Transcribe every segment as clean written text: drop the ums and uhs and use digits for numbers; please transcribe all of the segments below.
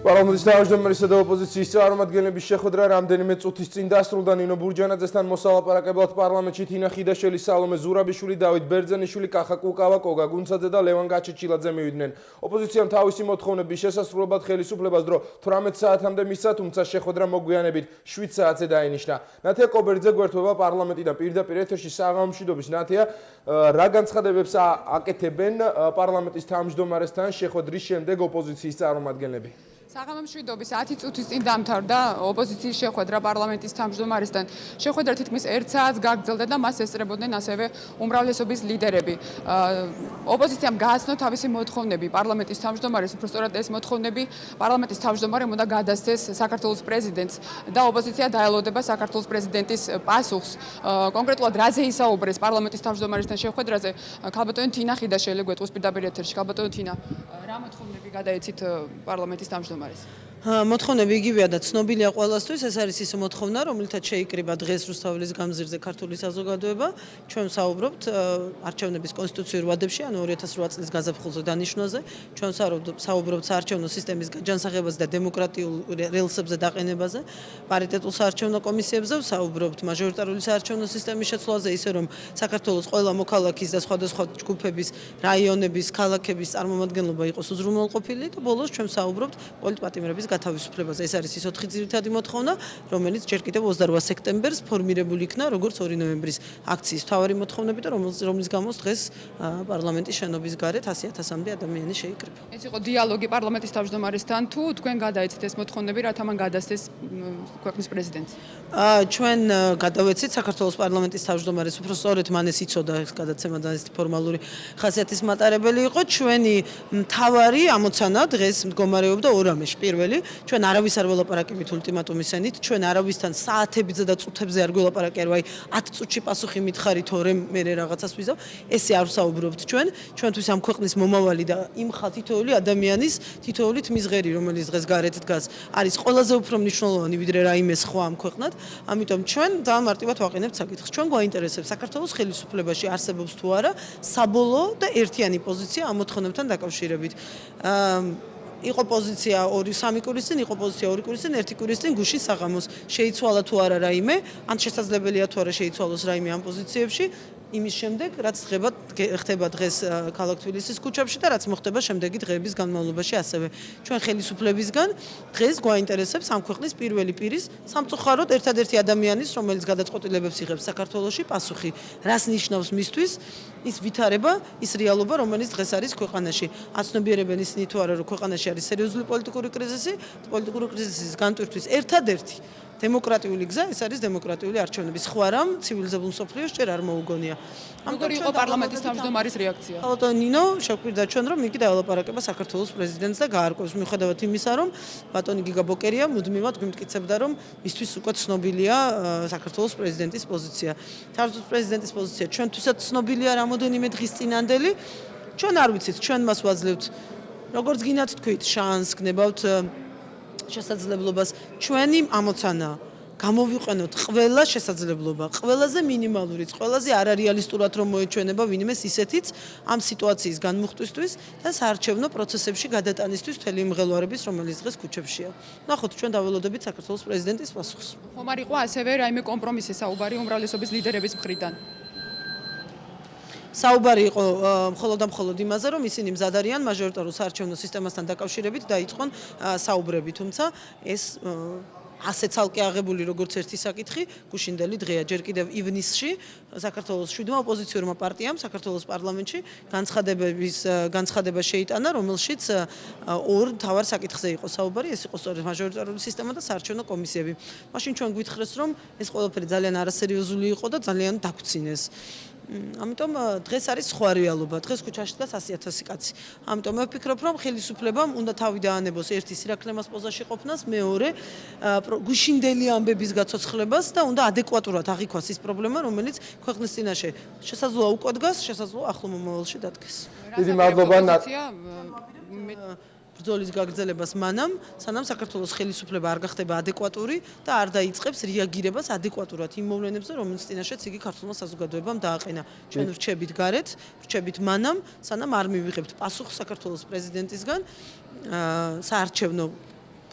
პარლამენტის თავმჯდომარისა და ოპოზიციის წარმომადგენლების შეხვედრა რამდენიმე წუთის წინ დასრულდა. ნინო ბურჯანაძესთან მოსალაპარაკებლად პარლამენტში თინა ხიდაშელი, სალომე ზურაბიშვილი, დავით ბერძენიშვილი, კახა კუკავა, კოგა გუნცაძე და ლევან გაჩეჩილაძე მივიდნენ. ოპოზიციამ თავისი მოთხოვნების შესასრულებლად ხელისუფლებას დრო 18 საათამდე მისცა, თუმცა შეხვედრა მოგვიანებით 7 საათზე დაინიშნა. ნათია კობერძე გვერდება პარლამენტიდან პირდაპირ ეთერში საღამომშვიდობის. ნათია, რა განცხადებებს აკეთებენ პარლამენტის თავმჯდომარესთან შეხვედრის შემდეგ ოპოზიციის წარმომადგენლები? საღამომშვიდობის 10 წუთის წინ დამთავრდა ოპოზიციის შეხვედრა პარლამენტის თავმჯდომარესთან. შეხვედრა თითქმის 1 საათს გაგრძელდა და მას ესწრებოდნენ ასევე უმრავლესობის ლიდერები. ოპოზიციამ გააცნო თავისი მოთხოვნები პარლამენტის თავმჯდომარეს, უბრალოდ ეს მოთხოვნები პარლამენტის თავმჯდომარემ უნდა გადასცეს საქართველოს პრეზიდენტს და ოპოზიცია დაელოდება საქართველოს პრეზიდენტის პასუხს. კონკრეტულად რაზე ისაუბრეს პარლამენტის თავმჯდომარესთან შეხვედრაზე, ქალბატონი თინა ხიდაშელი გვეტყვის პირდაპირ ეთერში. ქალბატონი თინა, რა მოთხოვნები გადაეცით პარლამენტის თავმჯდომარეს? მოთხოვნები იგივეა და ცნობილია ყველასთვის. ეს არის ის მოთხოვნა, რომელთაც შეიკრიბა დღეს რუსთაველის გამზირზე ქართული საზოგადოება. ჩვენ ვსაუბრობთ არჩევნების კონსტიტუციურ ვადებში, ანუ 2008 წლის გაზაფხულზე დანიშვნაზე. ჩვენ ვსაუბრობთ საარჩევნო სისტემის განსახებაზე და დემოკრატიულ რელსებზე დაყენებაზე, პარიტეტულ საარჩევნო კომისიებზე ვსაუბრობთ მაჟორიტარული საარჩევნო სისტემის შეცვლაზე, ისე რომ საქართველოს ყველა მოქალაქის და სხვადასხვა ჯგუფების, რაიონების, ქალაქების წარმომადგენლობა იყოს უზრუნველყოფილი და ბოლოს ჩვენ ვსაუბრობთ პოლიტპატიმრების გათავისუფლებაზე. ეს არის ის 4 ძირითადი მოთხოვნა, რომელიც ჯერ კიდევ 28 სექტემბერს ფორმირებული იქნა როგორც 2 ნოემბრის აქციის მთავარი მოთხოვნები და რომლის გამოც დღეს პარლამენტის შენობის გარეთ 100,000-მდე ადამიანი შეიკრიბა. ეს იყო დიალოგი პარლამენტის თავმჯდომარესთან, თუ თქვენ გადაეცით ეს მოთხოვნები, რათა მან გადასცეს ქვეყნის პრეზიდენტს? ჩვენ გადავეცით საქართველოს პარლამენტის თავმჯდომარეს, უფრო სწორედ მან ეს იცოდა, ეს გადაცემა და ეს ფორმალური ხასიათის მატარებელი იყო. ჩვენი მთავარი ამოცანა დღეს მდგომარეობდა ორამეში. პირველი, ჩვენ არავის არ ველაპარაკებით ულტიმატუმის ენით, ჩვენ არავისთან საათებზე და წუთებზე არ გველაპარაკე, რომ აი 10 წუთში პასუხი მითხარი, თორემ მე რაღაცას ვიზავ. ესე არ ვსაუბრობთ ჩვენ. ჩვენთვის ამ ქვეყნის მომავალი და იმ თითოეული ადამიანის თითოეული თმის ღერი, რომელიც დღეს გარეთ დგას, არის ყველაზე უფრო მნიშვნელოვანი ვიდრე რაიმე სხვა ამ ქვეყნად. ამიტომ ჩვენ ძალიან მარტივად ვაყენებთ საკითხს. ჩვენ გვაინტერესებს საქართველოს ხელისუფლებაში არსებობს თუ არა საბოლოო და ერთიანი პოზიცია ამ მოთხოვნებთან დაკავშირებით. იყო პოზიცია 2-3 კვირის წინ, იყო პოზიცია 2 კვირის წინ, 1 კვირის წინ გუშინ საღამოს. შეიცვალა თუ არა რაიმე, ან შესაძლებელია თუ არა შეიცვალოს რაიმე ამ პოზიციებში. იმის შემდეგ, რაც ხდება დღეს ქალაქ თბილისის ქუჩებში და რაც მოხდება შემდეგი დღეების განმავლობაში ასევე. ჩვენ ხელისუფლებისგან დღეს გვაინტერესებს ამ ქვეყნის პირველი პირის, სამწუხაროდ ერთადერთი ადამიანის, რომელიც გადაწყვეტილებებს იღებს საქართველოში, პასუხი. რას ნიშნავს მისთვის ის ვითარება, ის რეალობა, რომელიც დღეს არის ქვეყანაში. აცნობიერებენ ისინი თუ არა, რომ ქვეყანაში არის სერიოზული პოლიტიკური კრიზისი, პოლიტიკური კრიზისის განტვირთვის ერთადერთი დემოკრატიული გზა, ეს არის დემოკრატიული არჩევნები. სხვა რამ ცივილიზებულ მსოფლიოს ჯერ არ მოუგონია. როგორი იყო პარლამენტის თავმჯდომარის რეაქცია? ალბათ ნინო შეგვირდა ჩვენ რომ იგი დაელაპარაკება საქართველოს პრეზიდენტს და გაარკვევს მიუხედავად იმისა, რომ ბატონი გიგა ბოკერია მუდმივად გვიმტკიცებდა, რომ მისთვის უკვე ცნობილია საქართველოს პრეზიდენტის პოზიცია. საქართველოს პრეზიდენტის პოზიცია ჩვენთვისაც ცნობილია რამოდენიმე დღის წინანდელი. ჩვენ არ ვიცით, ჩვენ მას ვაძლევთ როგორც გინათ თქვით, შანსს გნებავთ შესაძლებლობას. ჩვენი ამოცანა გამოვიყენოთ ყველა შესაძლებლობა, ყველაზე მინიმალურიც, ყველაზე არარეალისტურად რომ მოეჩვენება ვინმეს ისეთიც ამ სიტუაციის განმუხტვისთვის და საარჩევნო პროცესებში გადატანისთვის მთელი მღელვარების, რომელიც დღეს ქუჩებშია. ნახოთ, ჩვენ დაველოდებით საქართველოს პრეზიდენტის პასუხს. ხომ არ იყო ასევე რაიმე კომპრომისი საუბარი უმრავლესობის ლიდერების მხრიდან? საუბარი იყო მხოლოდ და მხოლოდ იმაზე, რომ ისინი მზად არიან მაჟორიტარულ საარჩევნო სისტემასთან დაკავშირებით დაიწყონ საუბრები, თუმცა ეს ასე ცალკე აღებული როგორც ერთი საკითხი, გუშინდელი დღეა. ჯერ კიდევ ივნისში საქართველოს 7 ოპოზიციურმა პარტიამ საქართველოს პარლამენტში განცხადება შეიტანა, რომელშიც ორ მთავარ საკითხზე იყო საუბარი, ეს იყო სწორედ მაჟორიტარული სისტემა და საარჩევნო კომისიები. მაშინ ჩვენ გვითხრეს, რომ ეს ყველაფერი ძალიან არასერიოზული იყო და ძალიან დაგვცინეს. ამიტომ დღეს არის სხვა რეალობა. დღეს ქუჩაში დგას 100,000 კაცი. ამიტომ მე ვფიქრობ, რომ ხელისუფლებამ უნდა თავი დაანებოს ერთი სირაქლემას პოზაში ყოფნას, მეორე გუშინდელი ამბების გაცოცხლებას და უნდა ადეკვატურად აღიქვას ის პრობლემა, რომელიც ქვეყნის წინაშე შესაძლოა უკვე დგას, შესაძლოა ახლო მომავალში დადგეს. დიდი მადლობა. ბრძოლის გაგრძელებას მანამ, სანამ საქართველოს ხელისუფლება არ გახდება ადეკვატური და არ დაიწყებს რეაგირებას ადეკვატურად იმ მოვლენებზე, რომელიც წინაშეც იგი ქართულმა საზოგადოებამ დააყენა. ჩვენ ვრჩებით გარეთ, ვრჩებით მანამ, სანამ არ მივიღებთ პასუხს საქართველოს პრეზიდენტისგან საარჩევნო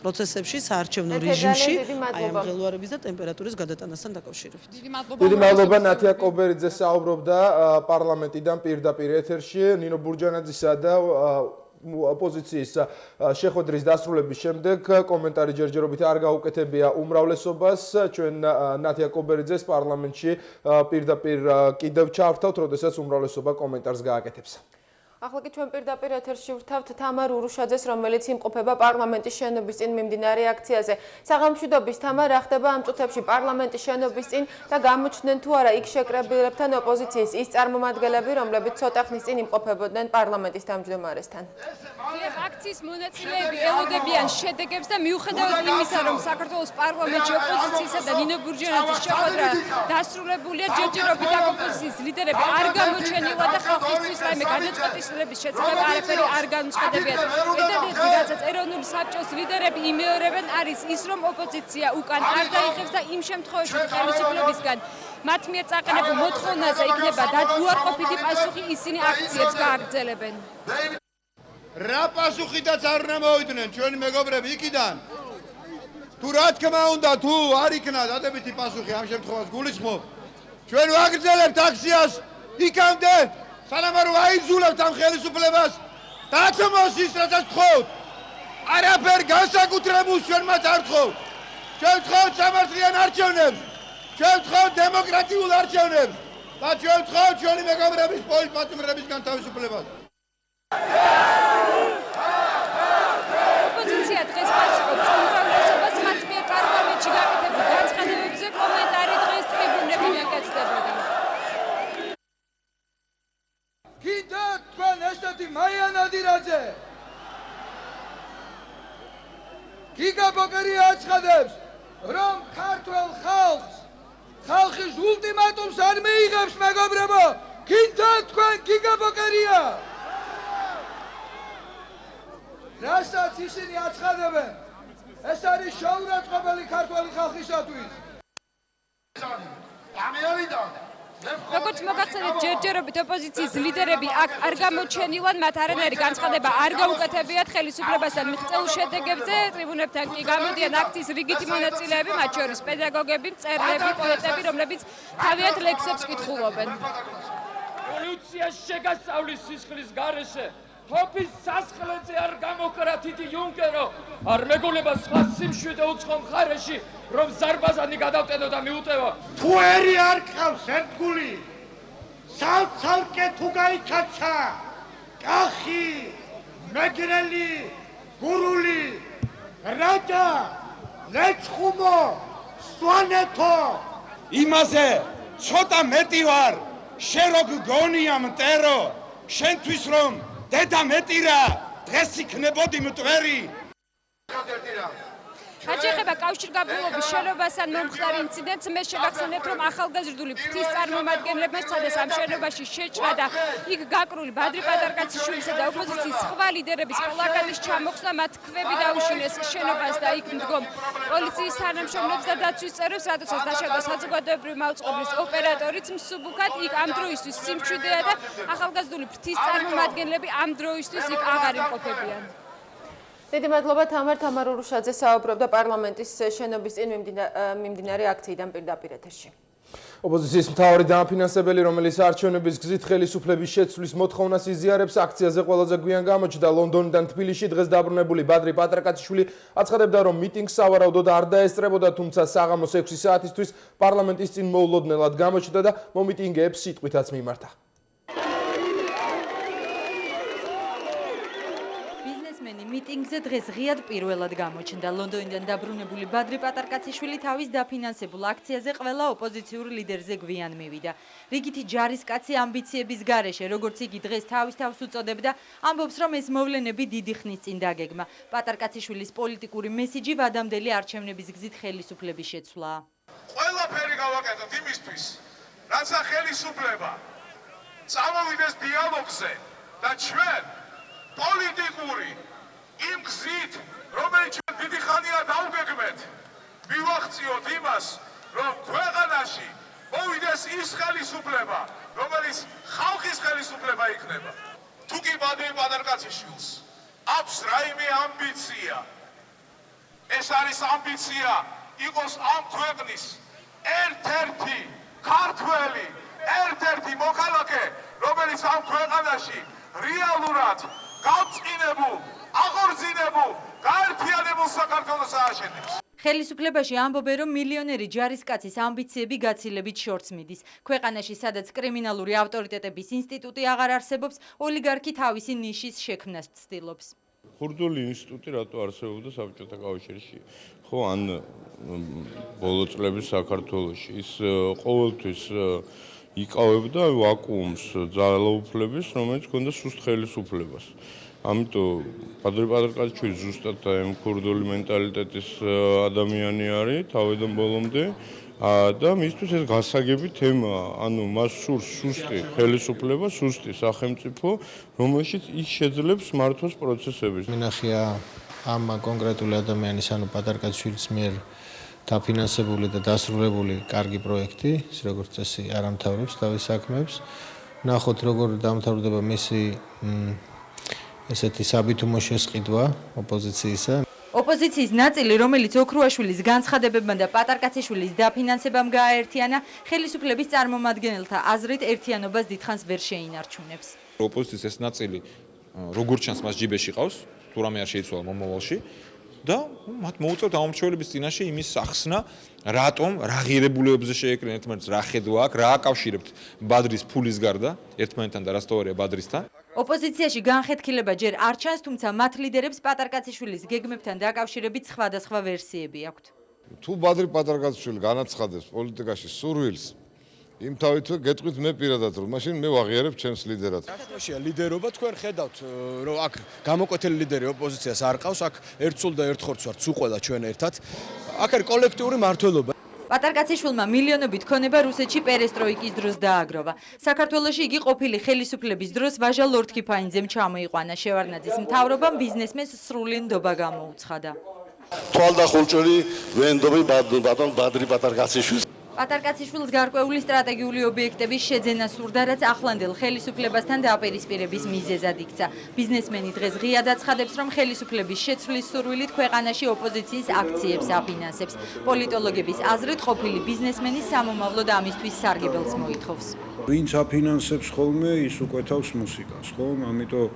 პროცესებში, საარჩევნო რეჟიმში, აი ამ ღელვარების და ტემპერატურის გადატანასთან დაკავშირებით. დიდი მადლობა ნათია კობერიძე საუბრობდა პარლამენტიდან პირდაპირ ეთერში ნინო ბურჯანაძისა და ოპოზიციის შეხვედრის დასრულების შემდეგ კომენტარი ჯერჯერობით არ გაუკეთებია უმრავლესობას. ჩვენ ნათია კობერიძეს პარლამენტში პირდაპირ კიდევ ჩავთავთ, როდესაც უმრავლესობა კომენტარს გააკეთებს. ახლა კი ჩვენ პირდაპირ ეთერში ვrთავთ თამარ ურუშაძეს, რომელიც იმყოფება პარლამენტის შენობის წინ მიმდინარე აქციაზე. საღამოშვიდობის თამარ, რა ხდება ამ წუთებში პარლამენტის შენობის წინ და გამოჩნდნენ თუ არა იქ შეკრებილებთან ოპოზიციის ის წარმომადგენლები, რომლებიც ცოტა ხნის წინ იმყოფებოდნენ პარლამენტის თავმჯდომარესთან. აქციის მონაწილეები ელოდებიან შედეგებს და მიუხედავად იმისა, რომ საქართველოს პარლამენტში ოპოზიციისა და ნინო ბურჯანაძის შეხვედრა დასრულებულია, ჯერჯერობით აქ ოპოზიციის ლიდერები არ გამოჩენილან და ხალხისთვის რაიმე გადაწყვეტილების შეცდომა არაფერი არ განუცხადებიათ. ერთადერთი რაცაც ეროვნული საბჭოს ლიდერები იმეორებენ არის ის, რომ ოპოზიცია უკან არ დაიხევს და იმ შემთხვევაში ხელისუფლებისგან მათ მიერ წაყენებულ მოთხოვნაზე იქნება უარყოფითი პასუხი, ისინი აქციებს გააგრძელებენ. რა პასუხითაც არ უნდა მოვიდნენ ჩვენი მეგობრები იქიდან? თუ რა თქმა უნდა, თუ არ იქნა დადებითი პასუხი ამ შემთხვევაში გულისხმობ, ჩვენ ვაგრძელებთ აქციას იქამდე, სანამ არ ვაიძულებთ ამ ხელისუფლებას დათმოს ის, რასაც გთხოვთ. არაფერ განსაკუთრებულს ჩვენ მათ არ გთხოვთ. ჩვენ გთხოვთ სამართლიან არჩევნებს, ჩვენ გთხოვთ დემოკრატიულ არჩევნებს და ჩვენ გთხოვთ ჩვენი მეგობრების პოლიტპატიმრებისგან თავისუფლებას. ოპოზიცია დღეს პასუხობს უმრავლესობას მათ მიერ პარლამენტში გაკეთებულ განცხადებებზე. კომენტარი დღეს ტრიბუნები მიკეთდებოდა. გინდათ თქვენ ესეთი მაია ნადირაძე? გიგა ბოკერია აცხადებს, რომ ქართველ ხალხის ულტიმატუმს არ მიიღებს, მეგობრებო. გინდათ თქვენ გიგა ბოკერია? რასაც ისინი აცხადებენ, ეს არის შოურაცხყოფელი ქართველი ხალხისათვის. როგორც მოგახსენეთ, ჯერჯერობით ოპოზიციის ლიდერები აქ არ გამოჩენილან, მათ არანაირი განცხადება არ გაუკეთებიათ ხელისუფლებასთან მიღწეულ შედეგებზე. ტრიბუნებთან კი გამოდიან აქციის რიგითი მონაწილეები, მათ შორის პედაგოგები, მწერლები, პოეტები, რომლებიც თავიანთ ლექსებს კითხულობენ. რევოლუცია შეგასწავლის სისხლის გარეშე. თოფის სასხლეზე არ გამოკრა თითი იუნკერო, არ მეგონება სხვა სიმშვიდე უცხო მხარეში, რომ ზარბაზანი გადავტენო და მიუტევო. თუ ერი არ ყავს ერთგული, ცალ-ცალკე თუ გაიქაცა, კახი, მეგრელი, გურული, რაჭა, ლეჩხუმო, სვანეთო, იმაზე ცოტა მეტი ვარ, შენ რო გგონია მტერო, შენთვის რომ დედა მეტირა, დღეს იქნებოდი მტვერი. რაც შეეხება კავშირგაბმულობის შენობასთან მომხდარ ინციდენტს, მე შევახსენებ, რომ ახალგაზრდული ფრთის წარმომადგენლებმა სცადეს ამ შენობაში შეჭრა და იქ გაკრული ბადრი პატარკაციშვილისა და ოპოზიციის სხვა ლიდერების პლაკატის ჩამოხსნა, მათ ქვები დაუშინეს შენობას და იქ მდგომ პოლიციის თანამშრომლებს და დაცვის წევრებს, რადგან დაშავდა საზოგადოებრივი მაუწყებლის ოპერატორიც მსუბუქად. იქ ამ დროისთვის სიმშვიდეა და ახალგაზრდული ფრთის წარმომადგენლები ამ დროისთვის იქ აღარ იმყოფებიან. დიდი მადლობა თამარ ურუშაძე საუბრობდა პარლამენტის შენობის წინ მიმდინარე აქციიდან პირდაპირ ეთერში. ოპოზიციის მთავარი დამფინანსებელი, რომელიც არჩევნების გზით ხელისუფლების შეცვლის მოთხოვნას იზიარებს, აქციაზე ყველაზე გვიან გამოჩნდა ლონდონიდან თბილისში დღეს დაბრუნებული ბადრი პატრაკაციშვილი. აცხადებდა, რომ მიტინგს სავარაუდოდ არ დაესწრებოდა, თუმცა საღამოს 6 საათისთვის პარლამენტის წინ მოულოდნელად გამოჩნდა და მომიტინგეებს სიტყვითაც მიმართა. მიტინგზე დღეს ღიად პირველად გამოჩნდა. ლონდონიდან დაბრუნებული ბადრი პატარკაციშვილი თავის დაფინანსებულ აქციაზე ყველა ოპოზიციურ ლიდერზე გვიან მივიდა. რიგითი ჯარისკაცი ამბიციების გარეშე, როგორც იგი დღეს თავის თავს უწოდებდა, ამბობს, რომ ეს მოვლენები დიდი ხნის წინ დაგეგმა. პატარკაციშვილის პოლიტიკური მესიჯი ვადამდელი არჩევნების გზით ხელისუფლების შეცვლაა. ყველაფერი გავაკეთოთ იმისთვის, რაცა ხელისუფლება წამოვიდეს დიალოგზე და ჩვენ პოლიტიკური იმ გზით, რომელიც ჩვენ დიდი ხანია დავგეგმეთ, მივახციოთ იმას, რომ ქვეყანაში მოვიდეს ის ხელისუფლება, რომელიც ხალხის ხელისუფლება იქნება. თუ კი ბადრი პატარკაციშვილს აქვს რაიმე ამბიცია ეს არის ამბიცია იყოს ამ ქვეყნის ერთ-ერთი ქართველი, ერთ-ერთი მოქალაქე, რომელიც ამ ქვეყანაში რეალურად გავწყინებულ, აღორძინებულ, გაერთიანებულ საქართველოს ააშენებს. ხელისუფლებაში ამბობენ, რომ მილიონერი ჯარისკაცის ამბიციები გაცილებით შორს მიდის. ქვეყანაში, სადაც კრიმინალური ავტორიტეტების ინსტიტუტი აღარ არსებობს, ოლიგარქი თავისი ნიშის შექმნას ცდილობს. ქურდული ინსტიტუტი რატო არსებობდა საბჭოთა კავშირში? ხო, ან ბოლო წლების საქართველოში ის ყოველთვის იკავებდა ვაკუუმს ძალაუფლების, რომელიც ჰქონდა სუსტ ხელისუფლებას. ამიტომ პატრიკაშვილი ზუსტად ამ ქურდული მენტალიტეტის ადამიანი არის თავიდან ბოლომდე და მისთვის ეს გასაგები თემაა. ანუ მას სურს სუსტი ხელისუფლება, სუსტი სახელმწიფო, რომელშიც ის შეძლებს მართოს პროცესების. მინახია ამ კონკრეტული ადამიანის, ანუ პატრიკაშვილის მიერ დაფინანსებული და დასრულებული კარგი პროექტი, ის როგორც წესი არ ამთავრებს თავის საქმეებს. ნახოთ როგორ დამთავრდება მისი ესეთი საბითუმო შესყიდვა ოპოზიციისა. ოპოზიციის ნაწილი, რომელიც ოქრუაშვილის განცხადებებმა და პატარკაციშვილის დაფინანსებამ გააერთიანა, ხელისუფლების წარმომადგენელთა აზრით ერთიანობას დიდხანს ვერ შეინარჩუნებს. ოპოზიციის ეს ნაწილი როგორც ჩანს მას ჯიბეში ყავს, თუ რამე არ შეიცვალა მომავალში და მათ მოუწევთ ამომრჩევლების წინაშე იმის ახსნა, რატომ რა ღირებულებებზე შეეკრნენ ერთმანეთს, რა ხედვა აქვს, რა აკავშირებთ ბადრის ფულის გარდა ერთმანეთთან და რა სწორია ბადრისთან. ოპოზიციაში განხეთქილება ჯერ არ ჩანს, თუმცა მათ ლიდერებს პატარკაციშვილის გეგმებთან დაკავშირებით სხვადასხვა ვერსიები აქვთ. თუ ბადრი პატარკაციშვილი განაცხადებს პოლიტიკაში სურვილს, იმ თავით გეტყვით მე პირადად, რომ მაშინ მე ვაღიარებ ჩემს ლიდერად. საქართველოშია ლიდერობა, თქვენ ხედავთ, რომ აქ გამოკვეთილი ლიდერი ოპოზიციას არ ყავს, აქ ერთსულ და ერთხორცს ვართ სულ ყველა ჩვენ ერთად. აქ არის კოლექტიური მმართველობა. პატარკაციშვილმა მილიონობით ქონება რუსეთში პერესტროიკის დროს დააგროვა. საქართველოში იგი ყოფილი ხელისუფლების დროს ვაჟა ლორდ ქიფაინძემ ჩამოიყვანა. შევარდნაძის მთავრობამ ბიზნესმენს სრული ნდობა გამოუცხადა. თვალდახულჭური ვენდობი ბატონ ბადრი პატარკაციშვილს. პატარკაციშვილს გარკვეული სტრატეგიული ობიექტების შეძენა სურდა, რაც ახლანდელ ხელისუფლებასთან დაპირისპირების მიზეზად იქცა. ბიზნესმენი დღეს ღიად აცხადებს, რომ ხელისუფლების შეცვლის სურვილით ქვეყანაში ოპოზიციის აქციებს აფინანსებს. პოლიტოლოგების აზრით, ყოფილი ბიზნესმენი სამომავლოდ ამისთვის სარგებელს მოითხოვს. ვინც აფინანსებს ხოლმე, ის უკვეთავს მუსიკას, ხო? ამიტომ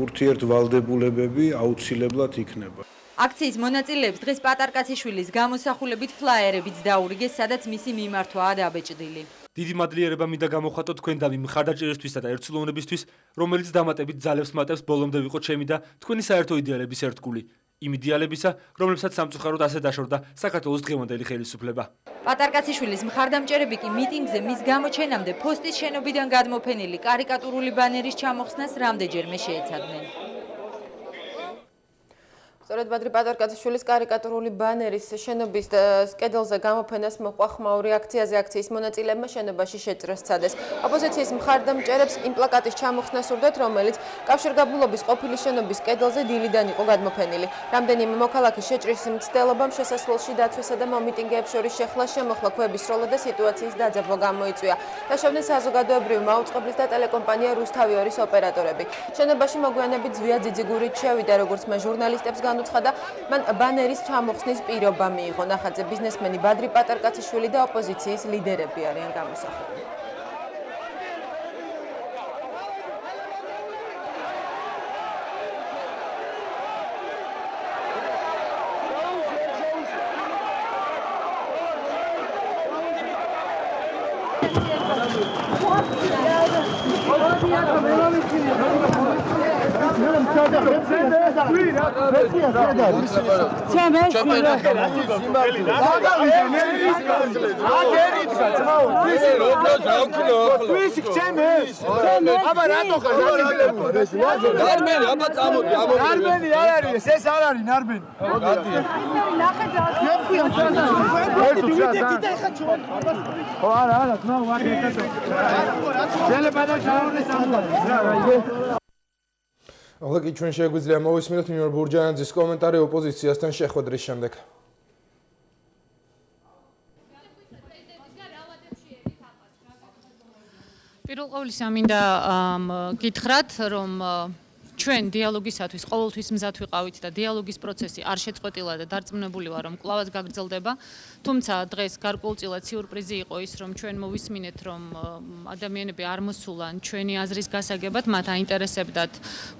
ურთიერთვალდებულებები აუცილებლად იქნება. აქციის მონაწილეებს დღეს პატარკაციშვილის გამოსახულებით ფლაიერებიც დაურიგეს, სადაც მისი მიმართვაა დაბეჭდილი. დიდი მადლიერება მინდა გამოხატო თქვენდამი მხარდაჭერისთვისა და ერთსულოვნებისთვის, რომელიც დამატებით ძალებს მატებს ბოლომდე ვიყოთ ჩემი და თქვენი საერთო იდეალების ერთგული. იმ იდეალებისა, რომლებსაც სამწუხაროდ ასე დაშორდა საქართველოს დღევანდელი ხელისუფლება. პატარკაციშვილის მხარდამჭერები კი მიტინგზე მის გამოჩენამდე ფოსტის შენობიდან გადმოფენილი კარიკატურული ბანერის ჩამოხსნას რამდენჯერმე შეეცადნენ. სწორედ ბადრი პატარკაციშვილის კარიკატურული ბანერის შენობის კედელზე გამოფენას მოყვა ხმაური აქციაზე აქციის მონაწილეებმა შენობაში შეჭრას სცადეს. ოპოზიციის მხარდამჭერებს იმ პლაკატის ჩამოხსნა სურდათ, რომელიც კავშირგაბმულობის ყოფილი შენობის კედელზე დილიდან იყო გადმოფენილი. რამდენიმე მოქალაქის შეჭრის მცდელობამ შესასვლელში დაცვასა და მომიტინგეებს შორის შეხლა შემოხლა ქვების სროლა და სიტუაციის დაძაბვა გამოიწვია. დაშავდნენ საზოგადოებრივი მაუწყებლის და ტელეკომპანია რუსთავი 2-ის ოპერატორები. შენობაში მოგვიანებით ზვია ძიძიგურით შევიდა, როგორც მას ჟურნალისტებს განუცხადა, მან ბანერის ჩამოხსნის პირობა მიიღო. ნახატზე ბიზნესმენი ბადრი პატარკაციშვილი და ოპოზიციის ლიდერები არიან გამოსახულები. ახლა კი ჩვენ შეგვიძლია მოვისმინოთ ნინო ბურჯანაძის კომენტარი ოპოზიციასთან შეხვედრის შემდეგ. პირველ ყოვლისა მინდა გითხრათ, რომ ჩვენ დიალოგისათვის ყოველთვის მზად ვიყავით და დიალოგის პროცესი არ შეწყვეტილა და დარწმუნებული ვარ, რომ კვლავაც გაგრძელდება. თუმცა დღეს გარკვეულწილად სიურპრიზი იყო ის, რომ ჩვენ მოვისმინეთ, რომ ადამიანები არ მოსულან ჩვენი აზრის გასაგებად, მათ აინტერესებდათ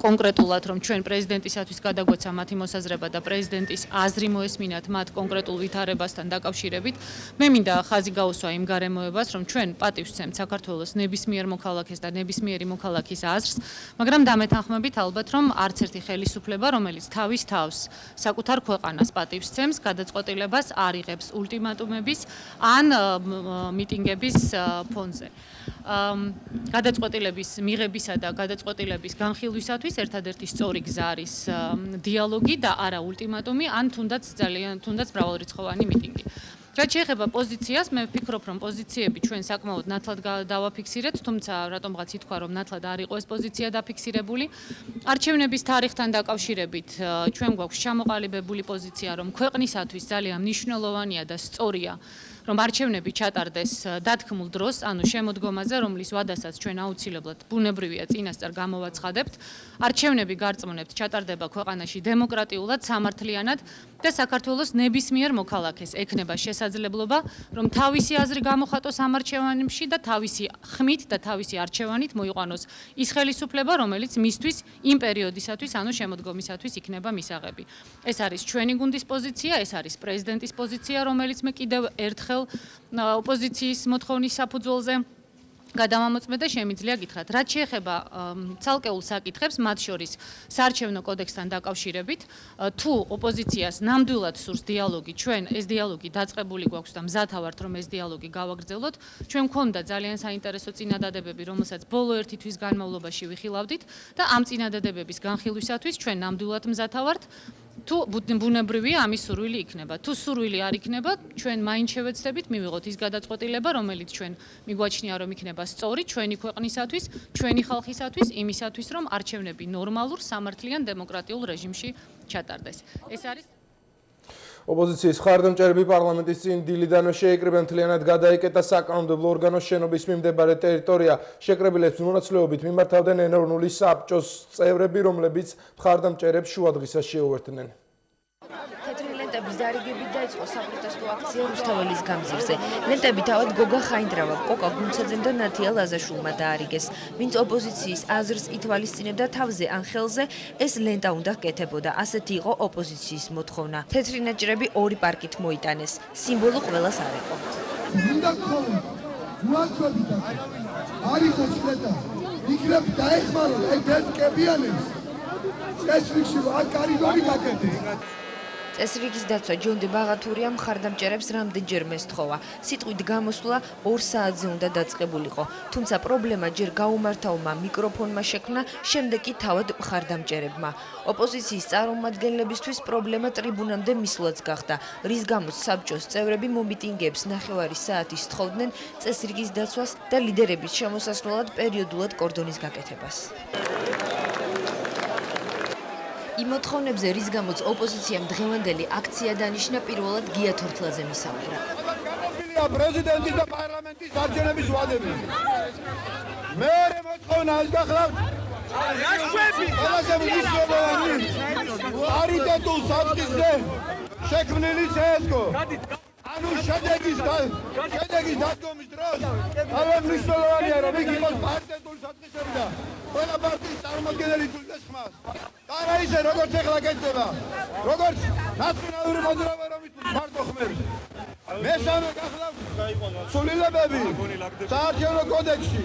კონკრეტულად, რომ ჩვენ პრეზიდენტისათვის გადაგვეცა მათი მოსაზრება და პრეზიდენტის აზრი მოესმინათ მათ კონკრეტულ ვითარებასთან დაკავშირებით. მე მინდა ხაზი გაუსვა იმ გარემოებას, რომ ჩვენ პატივს ვცემთ საქართველოს ნებისმიერ მოქალაქეს და ნებისმიერი მოქალაქის აზრს, მაგრამ დამეთანხმებით ალბათ, რომ არც ერთი ხელისუფლება, რომელიც თავის თავს საკუთარ ქვეყანას პატივს ვცემს, გადაწყვეტილებას არ იღებს ულტიმატუმების ან მიტინგების ფონზე. გადაწყვეტილების მიღებისა და გადაწყვეტილების განხილვისათვის ერთადერთი სწორი გზა არის დიალოგი და არა ულტიმატუმი, ან თუნდაც მრავალრიცხოვანი მიტინგი. რაც შეეხება პოზიციას, მე ვფიქრობ, რომ პოზიციები ჩვენ საკმაოდ ნათლად დავაფიქსირეთ, თუმცა რატომღაც ითქვა, რომ ნათლად არ იყო ეს პოზიცია დაფიქსირებული. არჩევნების თარიღთან დაკავშირებით ჩვენ გვაქვს ჩამოყალიბებული პოზიცია, რომ ქვეყნისათვის ძალიან მნიშვნელოვანია და სწორია, რომ არჩევნები ჩატარდეს დათქმულ დროს, ანუ შემოდგომაზე, რომლის ვადასაც ჩვენ აუცილებლად ბუნებრივია წინასწარ გამოვაცხადებთ. არჩევნები გარწმუნებთ ჩატარდება ქვეყანაში დემოკრატიულად, სამართლიანად და საქართველოს ნებისმიერ მოქალაქეს ექნება შესაძლებლობა, რომ თავისი აზრი გამოხატოს ამ არჩევანებში და თავისი ხმით და თავისი არჩევანით მოიყვანოს ის ხელისუფლება, რომელიც მისთვის იმ პერიოდისათვის, ანუ შემოდგომისათვის იქნება მისაღები. ეს არის ჩვენი გუნდის პოზიცია, ეს არის პრეზიდენტის პოზიცია, რომელიც მე კიდევ ერთხელ ოპოზიციის მოთხოვნის საფუძველზე გადამამოწმე და შემიძლია გითხრათ, რაც შეეხება ცალკეულ საკითხებს, მათ შორის საარჩევნო კოდექსთან დაკავშირებით, თუ ოპოზიციას ნამდვილად სურს დიალოგი, ჩვენ ეს დიალოგი დაწყებული გვაქვს და მზათა ვართ, რომ ეს დიალოგი გავაგრძელოთ. ჩვენ გვქონდა ძალიან საინტერესო წინადადებები, რომელსაც ბოლო ერთი თვის განმავლობაში ვიხილავდით და ამ წინადადებების განხილვისათვის ჩვენ ნამდვილად მზათა ვართ. თუ ბუნებრივია ამის სურვილი იქნება. თუ სურვილი არ იქნება, ჩვენ მაინც შევეცდებით მივიღოთ ის გადაწყვეტილება, რომელიც ჩვენ მიგვაჩნია, რომ იქნება სწორი ჩვენი ქვეყნისათვის, ჩვენი ხალხისათვის, იმისათვის, რომ არჩევნები ნორმალურ, სამართლიან, დემოკრატიულ რეჟიმში ჩატარდეს. ეს არის ოპოზიციის მხარდამჭერები პარლამენტის წინ დილიდანვე შეიკრიბნენ, მთლიანად გადაიკეტა საკანონმდებლო ორგანოს შენობის მიმდებარე ტერიტორია. შეკრებილებს მონაცვლეობით მიმართავდნენ ეროვნული საბჭოს წევრები, რომლებიც მხარდამჭერებს შუადღისას შეუერთდნენ. თეთრი ლენტების დარიგებით დაიწყო საპროტესტო აქცია რუსთაველის გამზირზე. ლენტები თავად გოგა ხაინდრავა, კოკა გუნცაძემ და ნათია ლაზაშვილმა დაარიგეს. ვინც ოპოზიციის აზრს ითვალისწინებდა თავზე ან ხელზე, ეს ლენტა უნდა კეთებოდა. ასეთი იყო ოპოზიციის მოთხოვნა. თეთრი ნაჭრები ორი პარკით მოიტანეს. სიმბოლო ყველას არ იყო. მინდა ხოლმე უაცობიდან არ იყოს ლენტა. იქნებ დაეხმარო ეგ კებიანებს. წესრიგში აქ კარიდორი გაკეთეს. წესრიგის დაცვა ჯონ დე ბაღათურია მხარდამჭერებს რამდენჯერმე სთხოვა. სიტყვით გამოსვლა 2 საათზე უნდა დაწყებულიყო. თუმცა პრობლემა ჯერ გაუმართავმა მიკროფონმა შექმნა, შემდეგ კი თავად მხარდამჭერებმა. ოპოზიციის წარმომადგენლებისთვის პრობლემა ტრიბუნამდე მისვლაც გახდა, რის გამოც საბჭოს წევრები მომიტინგეებს 9 საათის სთხოვდნენ წესრიგის დაცვას და ლიდერების შემოსასვლელად პერიოდულად კორდონის გაკეთებას. იმ მოთხოვნებზე, რის გამოც ოპოზიციამ დღევანდელი აქცია დანიშნა, პირველად გია თორთლაძე მისაუბრა. პრეზიდენტის და პარლამენტის არჩევნების ვადები. მეორე მოთხოვნა ის გახლავთ ყველაზე მნიშვნელოვანი პარიტეტულ საფრთხეზე შექმნილი CSGO. ანუ შედეგის დადგომის დროს ძალიან მნიშვნელოვანია, რომ იქ იყოს პარიტეტული საფრთხეები და ყველა პარტიის წარმომადგენელი თულდეს ხმას. და არა ისე, როგორც ეხლა გეწდება, როგორც ნაციონალური მოძრაობა, რომელიც მარტო ხმებს. მესამე გახლავთ სულილებები საარჩევნო კოდექსში.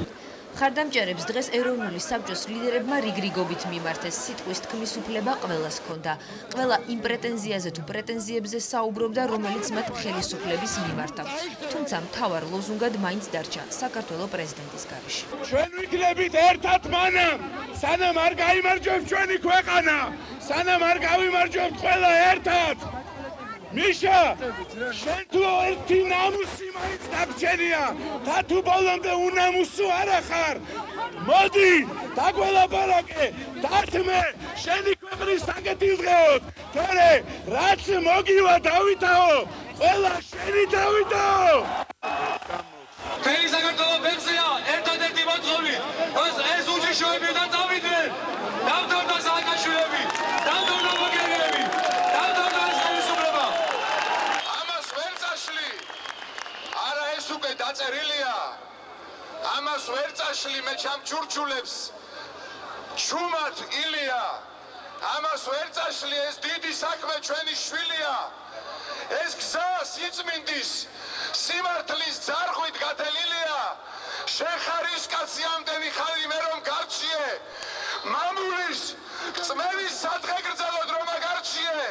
მხარდამჭერებს დღეს ეროვნული საბჭოს ლიდერებმა რიგრიგობით მიმართეს. სიტყვის თქმის უფლება ყველას ჰქონდა. ყველა იმ პრეტენზიაზე თუ პრეტენზიებზე საუბრობდა, რომელიც მათ ხელისუფლების მიმართავ. თუმცა მთავარ ლოზუნგად მაინც დარჩა საქართველოს პრეზიდენტის გარეშე. ჩვენ ვიქნებით ერთად მანამ, სანამ არ გაიმარჯვებს ჩვენი ქვეყანა, სანამ არ გავიმარჯვებთ ყველა ერთად. მიშა, შენ თუ ერთი ნამუსი მაინც დაგჩენია, და თუ ბოლომდე უნამუსო არა ხარ. მოდი, დაგველაპარაკე, დათმე, შენი ქვეყნის საკეთილ დღეოდ. თორე, რაც მოგივა დავითაო, ყველა შენი დავითაო. Feliz საქართველოს ბექსია, ერთადერთი მოთხოვნით, ეს უჯიშოები უნდა წავიდნენ. დავთორდა წაშლი მე ჩამ ჩურჩულებს შუმათ ილია ამას ვერ წაშლი ეს დიდი საქმე ჩვენი შვილია ეს გზა სიწმინდის სიმართლის ძარღვით გათელილია შეხარისკაცი ამდენი ხანი მე რომ გარჩიე მამულის წმენის სათხე გრძელოდ რომ აგარჩიე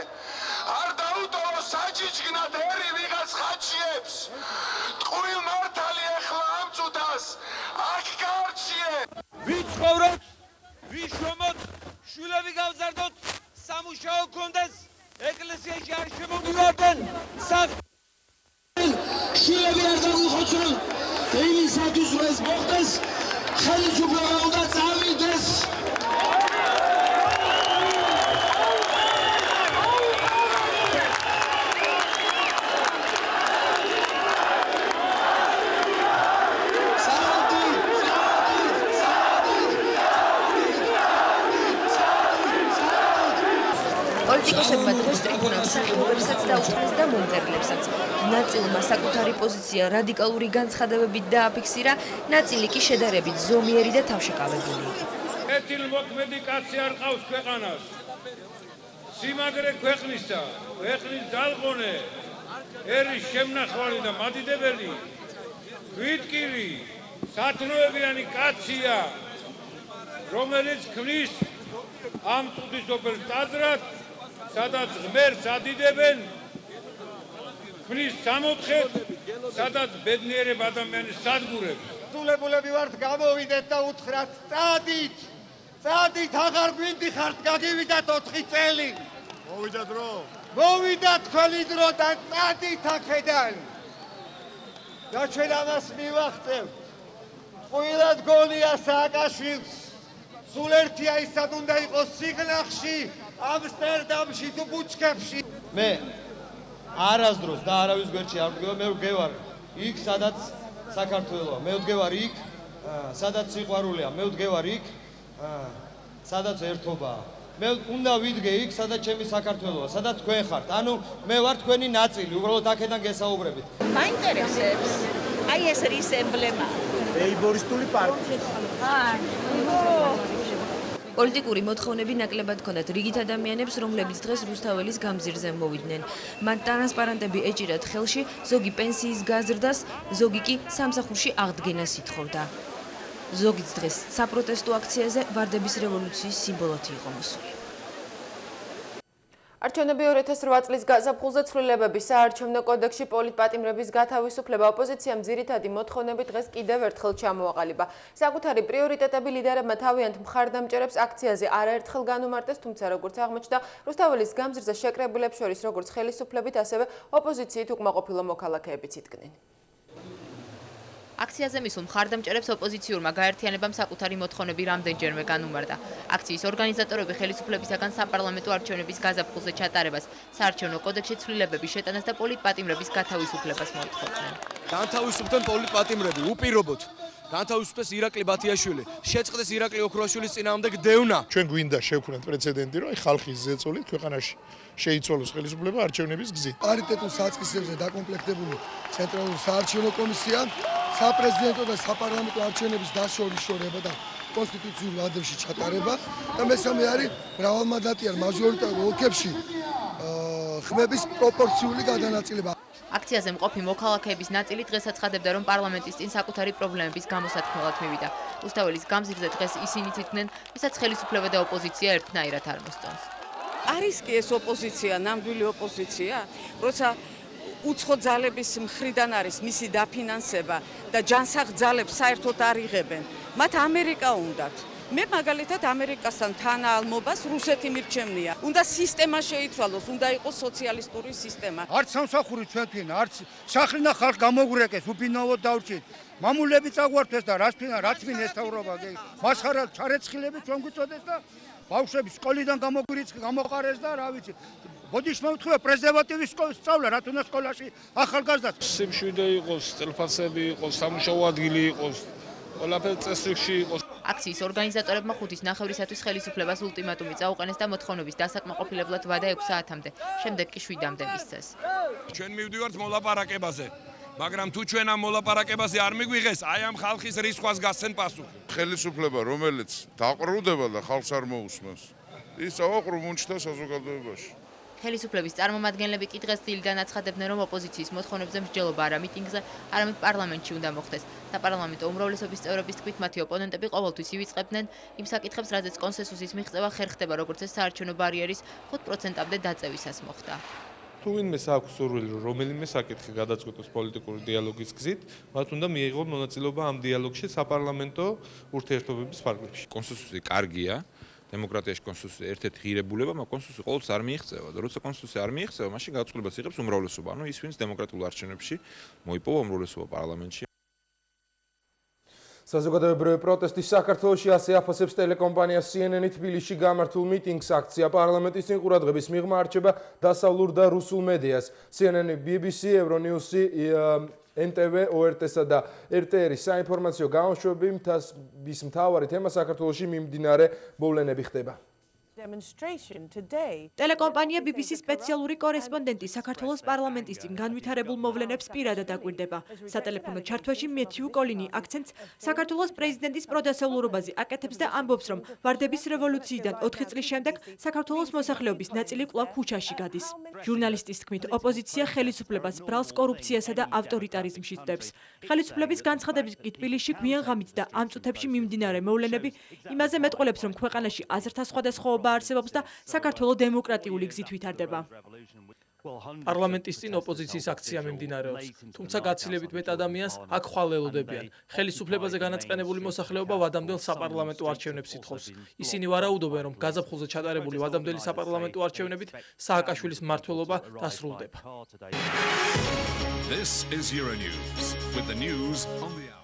არ დაუტოვო საჭიჭგნად ერი ვიღაც ხაჩიებს ტყუილ მართალი ეხლა ამწუთას აქ გარჩიე ვიცხოვროთ ვიშრომოთ შვილები გავზარდოთ სამუშაო გქონდეს ეკლესიაში არ შემომივარდნენ შვილები არ დაგუხოცრონ დეილისათვის რომ ეს მოხდეს ხელისუფლება უნდა წავიდეს პოლიტიკოსებმა დღეს ტრიბუნას სახეობებსაც დაუწყეს და მომღერლებსაც. ნაწილმა საკუთარი პოზიცია რადიკალური განცხადებებით დააფიქსირა, ნაწილი კი შედარებით ზომიერი და თავშეკავებული იყო. კეთილმოქმედი კაცი არ ყავს ქვეყანას. სიმაგრე ქვეყნისა, ქვეყნის ძალყონე, ერის შემნახვარი და მადიდებელი, თვითკირი, სათნოებიანი კაცია, რომელიც ქმნის ამ წუთისოფელ ტაძრად სადაც ღმერთს ადიდებენ, ქმნის სამოთხეთ, სადაც ბედნიერებ ადამიანის სადგურებს. სულებულები ვართ, გამოვიდეთ და უთხრათ, წადით, აღარ გვინდიხართ, გაგივიდათ 4 წელი. მოვიდა დრო. მოვიდა თქვენი დრო და წადით აქედან. და ჩვენ ამას მივახცევთ. ყველად გონია სააკაშვილს. სულ ერთია ის სად უნდა იყოს სიგნახში, ამსტერდამში თუ ბუჩქებში. მე არასდროს და არავის გვერდში არ ვდგება, მე ვდგევარ იქ, სადაც საქართველოა, მე ვდგევარ იქ, სადაც სიყვარულია, მე ვდგევარ იქ, სადაც ერთობაა. მე უნდა ვიდგე იქ, სადაც ჩემი საქართველოა, სადაც თქვენ ხართ. ანუ მე ვარ თქვენი ნაწილი, უბრალოდ აქედან გესაუბრებით. მაინტერესებს. აი ეს რის ემბლემა. ლეიბორისტული პარტია. პოლიტიკური მოთხოვნები ნაკლებად ჰქონდათ რიგით ადამიანებს, რომლებიც დღეს რუსთაველის გამზირზე მოვიდნენ. მან ტრანსპარენტები ეჭირათ ხელში, ზოგი პენსიის გაზრდას, ზოგი კი სამსახურში აღდგენას ითხოვდა. ზოგიც დღეს საპროტესტო აქციაზე ვარდების რევოლუციის სიმბოლოდ იყო მოსული. არჩევნები 2008 წლის გაზაფხულზე ცვლილებების საარჩევნო კოდექსში პოლიტპატიმრების გათავისუფლება ოპოზიციამ ძირითადი მოთხოვნები დღეს კიდევ ერთხელ ჩამოაყალიბა. საკუთარი პრიორიტეტები ლიდერებმა თავიანთ მხარდამჭერებს აქციაზე არაერთხელ განუმარტეს, თუმცა როგორც აღმოჩნდა, რუსთაველის გამზირზე შეკრებულებს შორის როგორც ხელისუფლებით, ასევე ოპოზიციით უკმაყოფილო მოქალაქეებიც იდგნენ. აქციაზე მისულ მხარდამჭერებს ოპოზიციურმა გაერთიანებამ საკუთარი მოთხოვნები რამდენჯერმე განუმარტა. აქციის ორგანიზატორები ხელისუფლებისაგან საპარლამენტო არჩევნების გაზაფხულზე ჩატარებას, საარჩევნო კოდექსში ცვლილებების შეტანას და პოლიტპატიმრების გათავისუფლებას მოითხოვდნენ. განთავისუფლდნენ პოლიტპატიმრები, უპირობოთ. განთავისუფლდეს ირაკლი ბათიაშვილი, შეწყდეს ირაკლი ოქროაშვილის წინააღმდეგ დევნა. ჩვენ გვინდა შევქმნათ პრეცედენტი, რომ ხალხის ზეწოლით ქვეყანაში შეიცვალოს ხელისუფლება არჩევნების გზით. პარიტეტულ საწყისებზე დაკომპლექტებული ცენტრალური საარჩევნო კომისია საპრეზიდენტო და საპარლამენტო არჩევნების დაშორიშორება და კონსტიტუციურ ვადებში ჩატარება და მესამე არის მრავალმანდატიან მაჟორიტარულ ოლქებში ხმების პროპორციული გადანაწილება. აქციაზე მყოფი მოქალაქეების ნაწილი დღეს აცხადებდა, რომ პარლამენტის წინ საკუთარი პრობლემების გამოსათქმელად მივიდა. რუსთაველის გამზირზე დღეს ისინიც იდგნენ, ვისაც ხელისუფლება და ოპოზიცია ერთნაირად არ მოსწონს. არის კი ეს ოპოზიცია, ნამდვილი ოპოზიცია, როცა უცხო ძალების მხრიდან არის მისი დაფინანსება და ჯანსაღ ძალებს საერთოდ არ იღებენ. მათ ამერიკა უნდათ. მე მაგალითად ამერიკასთან თანაალმობას რუსეთი მირჩევნია. უნდა სისტემა შეიცვალოს, უნდა იყოს სოციალისტური სისტემა. არც სამსახური ჩვენთვინ, არც სახლინა ხალხ გამოგვრეკეს, უფინავოდ დავრჩით. მამულები წაგვართეს და რაც ვინ ესთავრობა, მასხარა ჩარეცხილები ჩვენ გვიწოდეს და ბავშვები სკოლიდან გამოყარეს და რა ვიცი. ბოდიშ მომთხოვა პრეზერვატივის სწავლა, რა თუნდა სკოლაში ახალგაზრდას. სიმშვიდე იყოს, წელფასები იყოს, სამუშაო ადგილი იყოს, ყველაფერი წესრიგში იყოს. აქციის ორგანიზატორებმა 5-ის ნახევრისათვის ხელისუფლებას ულტიმატუმი წაუყენეს და მოთხოვნების დასაკმაყოფილებლად ვადა 6 საათამდე, შემდეგ კი 7-მდე მისცეს. ჩვენ მივდივართ მოლაპარაკებაზე. მაგრამ თუ ჩვენ ამ მოლაპარაკებაზე არ მიგვიღეს, აი ამ ხალხის რისხვას გასცენ პასუხი. ხელისუფლება, რომელიც დაყრუნდება და ხალხს არ მოусმენს, ის ავაყრუ მუნჩთა საზოგადოებაში. ხელისუფლების წარმომადგენლები კი დღეს დილით განაცხადებდნენ, რომ ოპოზიციის მოთხოვნებზე მსჯელობა არა მიტინგზე, არამედ პარლამენტში უნდა მოხდეს. საპარლამენტო უმრავლესობის წევრების თქმით, მათი ოპონენტები ყოველთვის ივიწყებდნენ იმ საკითხებს, რაზეც კონსენსუსის მიღწევა ხერ ხდება, როგორც ეს საარჩევნო ბარიერის 5%-მდე დაწევისას მოხდა. თუ ვინმეს აქვს სურვილი, რომ რომელიმე საკითხი გადაწყვეტოს პოლიტიკური დიალოგის გზით, მათ უნდა მიიღოს მონაწილეობა ამ დიალოგში საპარლამენტო ურთიერთობების ფარგლებში. კონსტიტუცია კარგია. დემოკრატიაში კონსტიტუცია ერთ-ერთი ღირებულება, მაგრამ კონსტიტუცია ყოველთვის არ მიიღწევა და როცა კონსტიტუცია არ მიიღწევა, მაშინ გადაწყვეტებას იღებს უმრავლესობა. ანუ ის ვინც დემოკრატიულ არჩევნებში მოიპოვა უმრავლესობა პარლამენტში. საზოგადოებრივი პროტესტი საქართველოში ასე აფასებს ტელეკომპანია CNN-ი თბილისში გამართულ მიტინგს. აქცია პარლამენტის წინ ყურადღების მიღმა არჩება დასავლურ და რუსულ მედიას. CNN-ი, BBC, Euronews-ი, NTV, ORT-სა და RTR-ის საინფორმაციო გამოშვების მთავარი თემა საქართველოში მიმდინარე მოვლენები ხდება. ტელეკომპანია BBC-ის სპეციალური კორესპონდენტი საქართველოს პარლამენტის წინ განვითარებულ მოვლენებს პირადად აკვირდება. სატელეფონო ჩართვაში მეთიუ კოლინი აქცენტს საქართველოს პრეზიდენტის პროდასავლურობაზე აკეთებს და ამბობს, რომ ვარდების რევოლუციიდან 4 წლის შემდეგ საქართველოს მოსახლეობის ნაწილი კვლავ ქუჩაში გადის. ჟურნალისტის თქმით, ოპოზიცია ხელისუფლებას ბრალს კორუფციასა და ავტორიტარიზმში ცდებს. ხელისუფლების განცხადების კი თბილისში გვიან ღამით და ამ წუთებში მიმდინარე მოვლენები იმაზე მეტყველებს, რომ ქვეყანაში აზრთა სხვადასხვაობა არსებობს და საქართველოს დემოკრატიული გზით ვითარდება. პარლამენტის წინ ოპოზიციის აქცია მიმდინარეობს, თუმცა გაცილებით მეტ ადამიანს აქ ხვალ ელოდებიან. ხელისუფლებაზე განაწყენებული მოსახლეობა ვადამდელ საპარლამენტო არჩევნებს ითხოვს. ისინი ვარაუდობენ, რომ გაზაფხულზე ჩატარებული ვადამდელი საპარლამენტო არჩევნებით სააკაშვილის მმართველობა დასრულდება. This is Euronews with the news on the hour.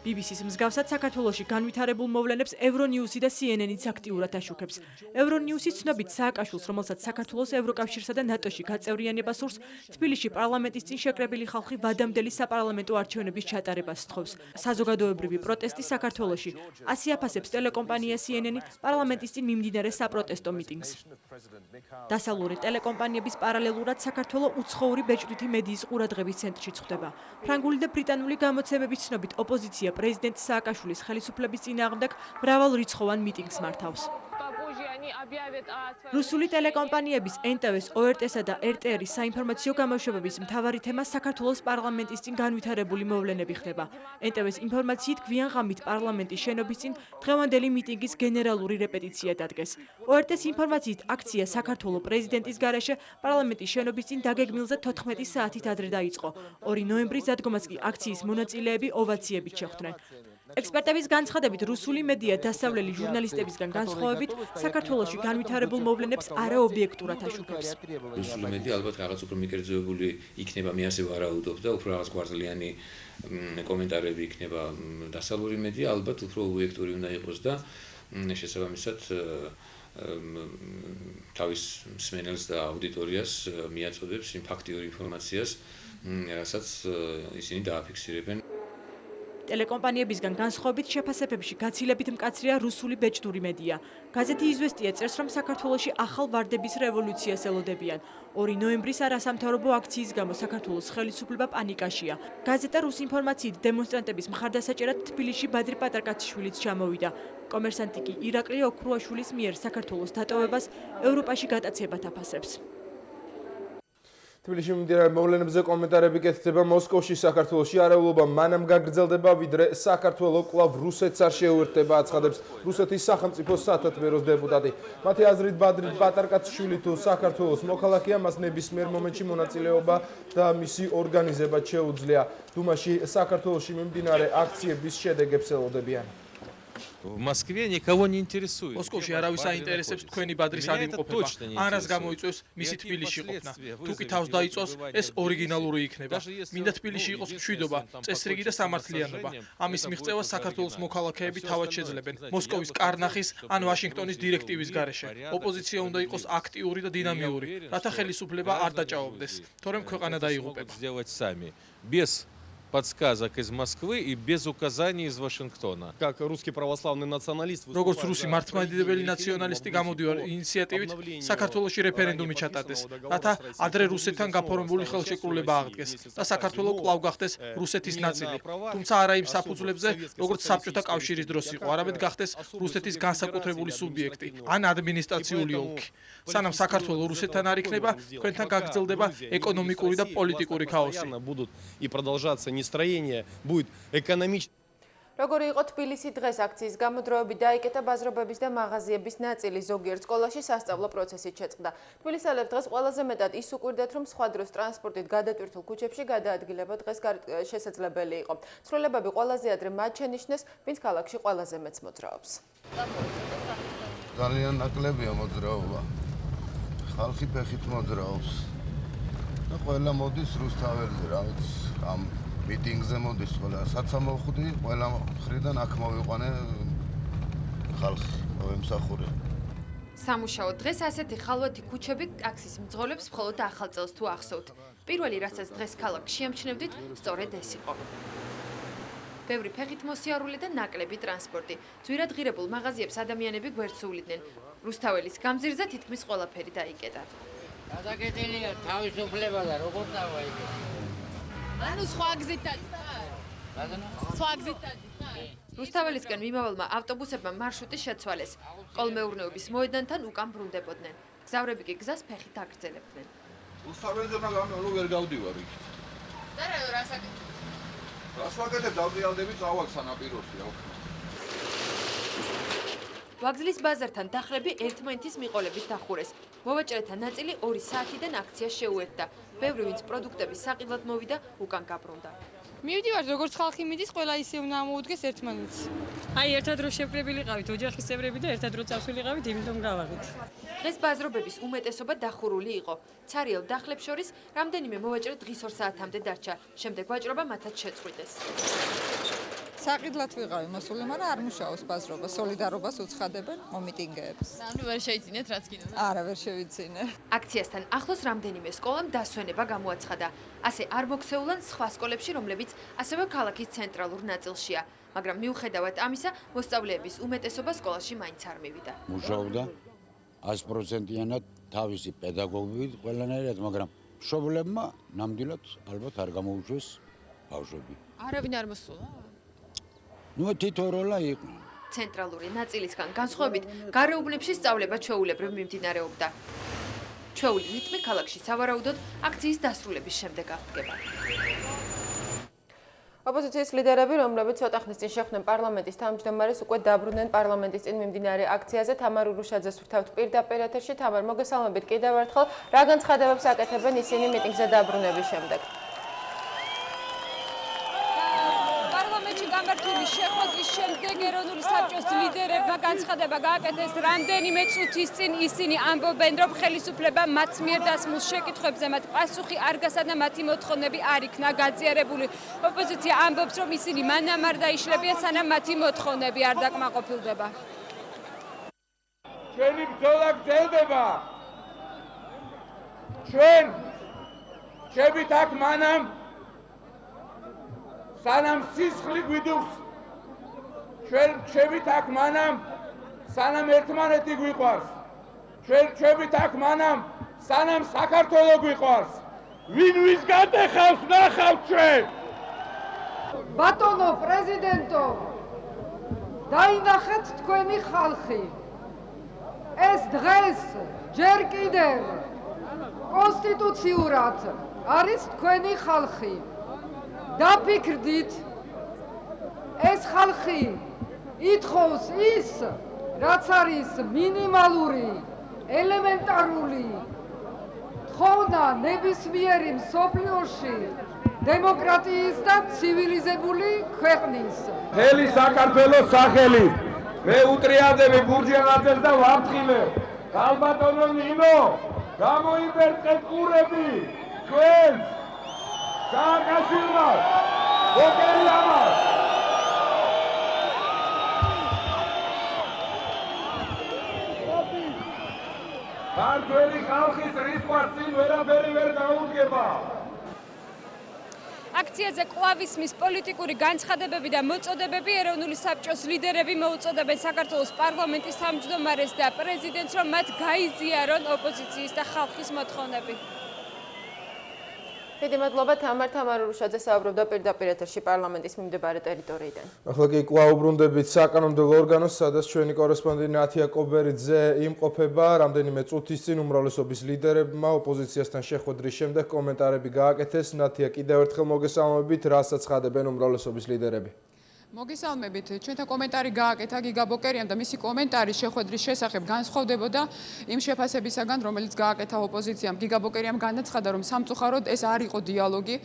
BBC-ის მსგავსად საქართველოში განვითარებულ მოვლენებს Euronews-ი და CNN-იც აქტიურად აშუქებს. Euronews-ის ცნობით სააკაშვილს, რომელსაც საქართველოს ევროკავშირსა და ნატოში გაწევრიანება სურს, თბილისში პარლამენტის წინ შეკრებილი ხალხი ვადამდელი საპარლამენტო არჩევნების ჩატარებას სთხოვს. საზოგადოებრივი პროტესტი საქართველოში. ასე აფასებს ტელეკომპანია CNN-ი პარლამენტის წინ მიმდინარე საპროტესტო მიტინგს. დასავლური ტელეკომპანიების პარალელურად საქართველოს უცხოური ბეჭდვითი მედიის ყურადღების ცენტრში წხვდება. ფრანგული და ბრიტანული გამოცემების ცნობით ოპოზიცია პრეზიდენტ სააკაშვილის ხელისუფლების წინააღმდეგ მრავალრიცხოვან მიტინგს მართავს. რუსული ტელეკომპანიების NTV-ს, ORT-სა და RTR-ის საინფორმაციო გამოშვებების მთავარი თემა საქართველოს პარლამენტის წინ განვითარებული მოვლენები ხდება. NTV-ს ინფორმაციით გვიან ღამით პარლამენტის შენობის წინ დღევანდელი მიტინგის გენერალური რეპეტიცია დადგეს. ORT-ს ინფორმაციით აქცია საქართველოს პრეზიდენტის გარეშე პარლამენტის შენობის წინ დაგეგმილზე 14 საათით ადრე დაიწყო. 2 ნოემბრის დადგომას კი აქციის მონაწილეები ოვაციებით შეხვდნენ. ექსპერტების განცხადებით, რუსული მედია დასავლელი ჟურნალისტებისგან განსხვავებით, საქართველოში განვითარებულ მოვლენებს არაობიექტურად აშუქებს. რუსული მედია ალბათ რაღაც უფრო მიკერძოებული იქნება, მე ასე ვარაუდობ და უფრო რაღაც გვარძლიანი კომენტარები იქნება. დასავლური მედია ალბათ უფრო ობიექტური უნდა იყოს და შესაბამისად თავის მსმენელს და აუდიტორიას მიაწოდებს იმ ფაქტიურ ინფორმაციას, რასაც ისინი დააფიქსირებენ. ტელეკომპანიებისგან განსხვავებით შეფასებებში გაცილებით მკაცრია რუსული ბეჭდური მედია. გაზეთი იზვესტია წერს, რომ საქართველოში ახალ ვარდების რევოლუციას ელოდებიან. 2 ნოემბრის არასამთავრობო აქციის გამო საქართველოს ხელისუფლება პანიკაშია. გაზეტა რუს ინფორმაციით დემონსტრანტების მხარდასაჭერად თბილისში ბადრი პატარკაციშვილიც ჩამოვიდა. კომერსანტი კი ირაკლი ოქრუაშვილის მიერ საქართველოს დატოვებას ევროპაში გატაცებად აფასებს. თბილისში მიმდინარე მოვლენებზე კომენტარები კეთდება. მოსკოვში საქართველოში არეულობა მანამ გაგრძელდება, ვიდრე საქართველოს კვლავ რუსეთს არ შეუერთდება, აცხადებს რუსეთის სახელმწიფო სათათბეროს დეპუტატი. მათი აზრით, ბადრი პატარკაციშვილი თუ საქართველოს მოქალაქეა, მას ნებისმიერ მომენტში მონაწილეობა და მისი ორგანიზება შეუძლია. დუმაში საქართველოში მიმდინარე აქციების შედეგებს ელოდებიან. В Москве никого не интересует. მოსკოვში არავის აინტერესებს თქვენი ბადრის ადიმყოფება. ან რას გამოიწვევს მისი თბილისში ყოფნა. თუ კი თავს დაიწვევს, ეს ორიგინალური იქნება. მინდა თბილისში იყოს მშვიდობა, წესრიგი და სამართლიანობა. ამის მიღწევას საქართველოს მოქალაქეები თავად შეძლებენ. მოსკოვის კარნახის ან ვაშინგტონის დირექტივის გარეშე. ოპოზიცია უნდა იყოს აქტიური და დინამიური, რათა ხელისუფლება არ დაჭაობდეს, თორემ ქვეყანა დაიღუპება. Сделать сами, без подсказок из Москвы и без указаний из Вашингтона. Как русский православный националист, როგორც რუსი მართლმადიდებელი ნაციონალისტი გამოდივარ ინიციატივით საქართველოში რეფერენდუმი ჩატარდეს, რათა ადრე რუსეთთან გაფორმებული ხელშეკრულება აღდგეს და საქართველო კვლავ გახდეს რუსეთის ნაწილი. თუმცა არა იმ საფუძვლებზე, როგორც საბჭოთა კავშირის დროს იყო, არამედ გახდეს რუსეთის განსაკუთრებული სუბიექტი ან ადმინისტრაციული ოლქი. სანამ საქართველო რუსეთთან არ იქნება, თქვენთან გაგრძელდება ეკონომიკური და პოლიტიკური ქაოსი. будут и продолжаться нестроение, будет экономический. Როგორი იყო თბილისი დღეს აქციის გამოდროებით დაიკეტა ბაზრობების და მაღაზიების ნაწილი ზოგიერთ სკოლაში სასწავლო პროცესით შეწყდა. თბილისელებს დღეს ყველაზე მეტად ის უკვირდათ, რომ სხვა დროს ტრანსპორტით გადატვირთულ ქუჩებში გადაადგილება დღეს შესაძლებელი იყო. ცვლილებები ყველაზე ადრე მათ შენიშნეს, ვინც ქალაქში ყველაზე მეც მოძრაობს. ძალიან ნაკლებია მოძრაობა. ხალხი ფეხით მოძრაობს. და ყველა მოდის რუსთაველზე, რაღაც ამ მიტინგზე მოდის ყველა საცამოხვდი, ყველა მხრიდან აქ მოვიყვანე ხალხი, მოემსახურე. სამუშაო დღეს ასეთი ხალვათი ქუჩები ტაქსის მძღოლებს მხოლოდ ახალ წელს თუ ახსოვთ. პირველი რასაც დღეს ქალაქში ამჩნევდით, სწორედ ეს იყო. ბევრი ფეხით მოსიარული და ნაკლები ტრანსპორტი. ძვირად ღირებულ მაღაზიებს ადამიანები გვერდს უვლიდნენ. რუსთაველის გამზირზე თითქმის ყველაფერი დაიკეტა. გადაკეტილია თავისუფლება და როგორ დავა იქ. ანუ სხვა გზით დაწყდა? სხვა გზით დაწყდა? რუსთაველისკენ მიმავალმა ავტობუსებმა მარშრუტი შეცვალეს. კოლმეურნეობის მოედანთან უკან ბრუნდებოდნენ. გზავრები კი გზას ფეხით აგრძელებდნენ. რუსთაველზე მაგრამ ვერ გავდივარ იქით. და რას აკეთებ? რას ვაკეთებ, დავდიალდები წავალ სანაპიროში რა. ვაგზლის ბაზართან დახლები ერთმანეთის მიყოლებით დახურეს. მოვაჭრეთა ნაწილი 2 საათიდან აქცია შეუერთდა. ბევრი ვინც პროდუქტების საყიდლად მოვიდა, უკან გაბრუნდა. მივდივარ, როგორც ხალხი მიდის, ყველა ისე უნდა მოუდგეს ერთმანეთს. აი, ერთად რო შეფრებილიყავით, ოჯახის წევრები და ერთად რო წავსულიყავით, იმიტომ გავაღით. დღეს ბაზრობების უმეტესობა დახურული იყო. ცარიელ დახლებს შორის რამდენიმე მოვაჭრე დღის 2 საათამდე დარჩა. შემდეგ ვაჭრობა მათაც შეწყვიტეს. საყიდლად ვიყავი მოსული, მაგრამ არ მუშაობს ბაზრობა, სოლიდარობას უცხადებენ მომიტინგეებს. ანუ ვერ შეიცინეთ რაც კიდევ? არა, ვერ შევიცინე. აქციასთან ახლოს რამდენიმე სკოლამ დასვენება გამოაცხადა. ასე არ მოქცეულან სხვა სკოლებში, რომლებიც ასევე ქალაქის ცენტრალურ ნაწილშია. მაგრამ მიუხედავად ამისა, მოსწავლეების უმეტესობა სკოლაში მაინც არ მივიდა. მუშაობდა 100%-იანად თავისი პედაგოგებით ყველანაირად, მაგრამ მშობლებმა ნამდვილად ალბათ არ გამოუშვეს ბავშვები. არავინ არ მოსულა? ნუ თითოეულა იყო. ცენტრალური ნაწილისგან განსხვავებით, გარეუბნებში სწავლება ჩვეულებრივ მიმდინარეობდა. ჩვეული რიტმი ქალაქში სავარაუდოდ აქციის დასრულების შემდეგ აღდგება. ოპოზიციის ლიდერები, რომლებიც ცოტა ხნის წინ შეხვდნენ პარლამენტის თავმჯდომარეს, უკვე დაბრუნდნენ პარლამენტის წინ მიმდინარე აქციაზე. თამარ ურუშაძეს ვთავთ პირდაპირ ეთერში. თამარ, მოგესალმებით კიდევ ერთხელ. რა განცხადებებს აკეთებენ ისინი მიტინგზე დაბრუნების შემდეგ? გამართული შეხვედრის შემდეგ ეროვნული საბჭოს ლიდერებმა განცხადება გააკეთეს. რამდენიმე წუთის წინ ისინი ამბობენ, რომ ხელისუფლება მათ მიერ დასმულ შეკითხვებზე მათ პასუხი არ გასცადა, მათი მოთხოვნები არ იქნა გაზიარებული. ოპოზიცია ამბობს, რომ ისინი მანამ არ დაიშლებიან, სანამ მათი მოთხოვნები არ დაკმაყოფილდება. ჩვენი ბრძოლა გრძელდება. ჩვენ შევით აქ მანამ სანამ სისხლი გვიდურს, ჩვენ შევით აქ მანამ, სანამ ერთმანეთი გვიყვარს, ჩვენ შევით აქ მანამ, სანამ საქართველო გვიყვარს, ვინ ვის გატეხავს ნახავთ ჩვენ. ბატონო პრეზიდენტო, დაინახეთ თქვენი ხალხი. ეს დღეს ჯერ კიდევ კონსტიტუციურად არის თქვენი ხალხი. დაფიქრდით, ეს ხალხი ითხოვს ის, რაც არის მინიმალური, ელემენტარული თხოვნა ნებისმიერი მსოფლიოში დემოკრატიის და ცივილიზებული ქვეყნის. მთელი საქართველოს სახელით მე უტრიადები ბურჯანაძეს და ვაფრთხილებ. ქალბატონო ნინო, გამოიბერტყეთ ყურები ჩვენს სააკაშვილმა, ბოკერიამა. ქართველი ხალხის რისხვარწინ ვერაფერი ვერ გაუდგება. აქციაზე კვლავ ისმის პოლიტიკური განცხადებები და მოწოდებები. ეროვნული საბჭოს ლიდერები მოუწოდებენ საქართველოს პარლამენტის თავმჯდომარეს და პრეზიდენტს, რომ მათ გაიზიარონ ოპოზიციის და ხალხის მოთხოვნები. დიდი მადლობა თამარ თამარურუშაძე საუბრობდა პირდაპირ ეთერში პარლამენტის მიმდებარე ტერიტორიიდან. ახლა კი კვლავ უბრუნდებით საკანონმდებლო ორგანოს, სადაც ჩვენი კორესპონდენტი ნათია კობერიძე იმყოფება. რამდენიმე წუთის წინ უმრავლესობის ლიდერებმა ოპოზიციასთან შეხვედრის შემდეგ კომენტარები გააკეთეს. ნათია, კიდევ ერთხელ მოგესალმებით, რასაც ხადებენ უმრავლესობის ლიდერები. მოგესალმებით. ჩვენთან კომენტარი გააკეთა გიგა ბოკერიამ და მისი კომენტარი შეხვედრის შესახებ განსხვავდებოდა იმ შეფასებისაგან, რომელიც გააკეთა ოპოზიციამ. გიგა ბოკერიამ განაცხადა, რომ სამწუხაროდ ეს არ იყო დიალოგი.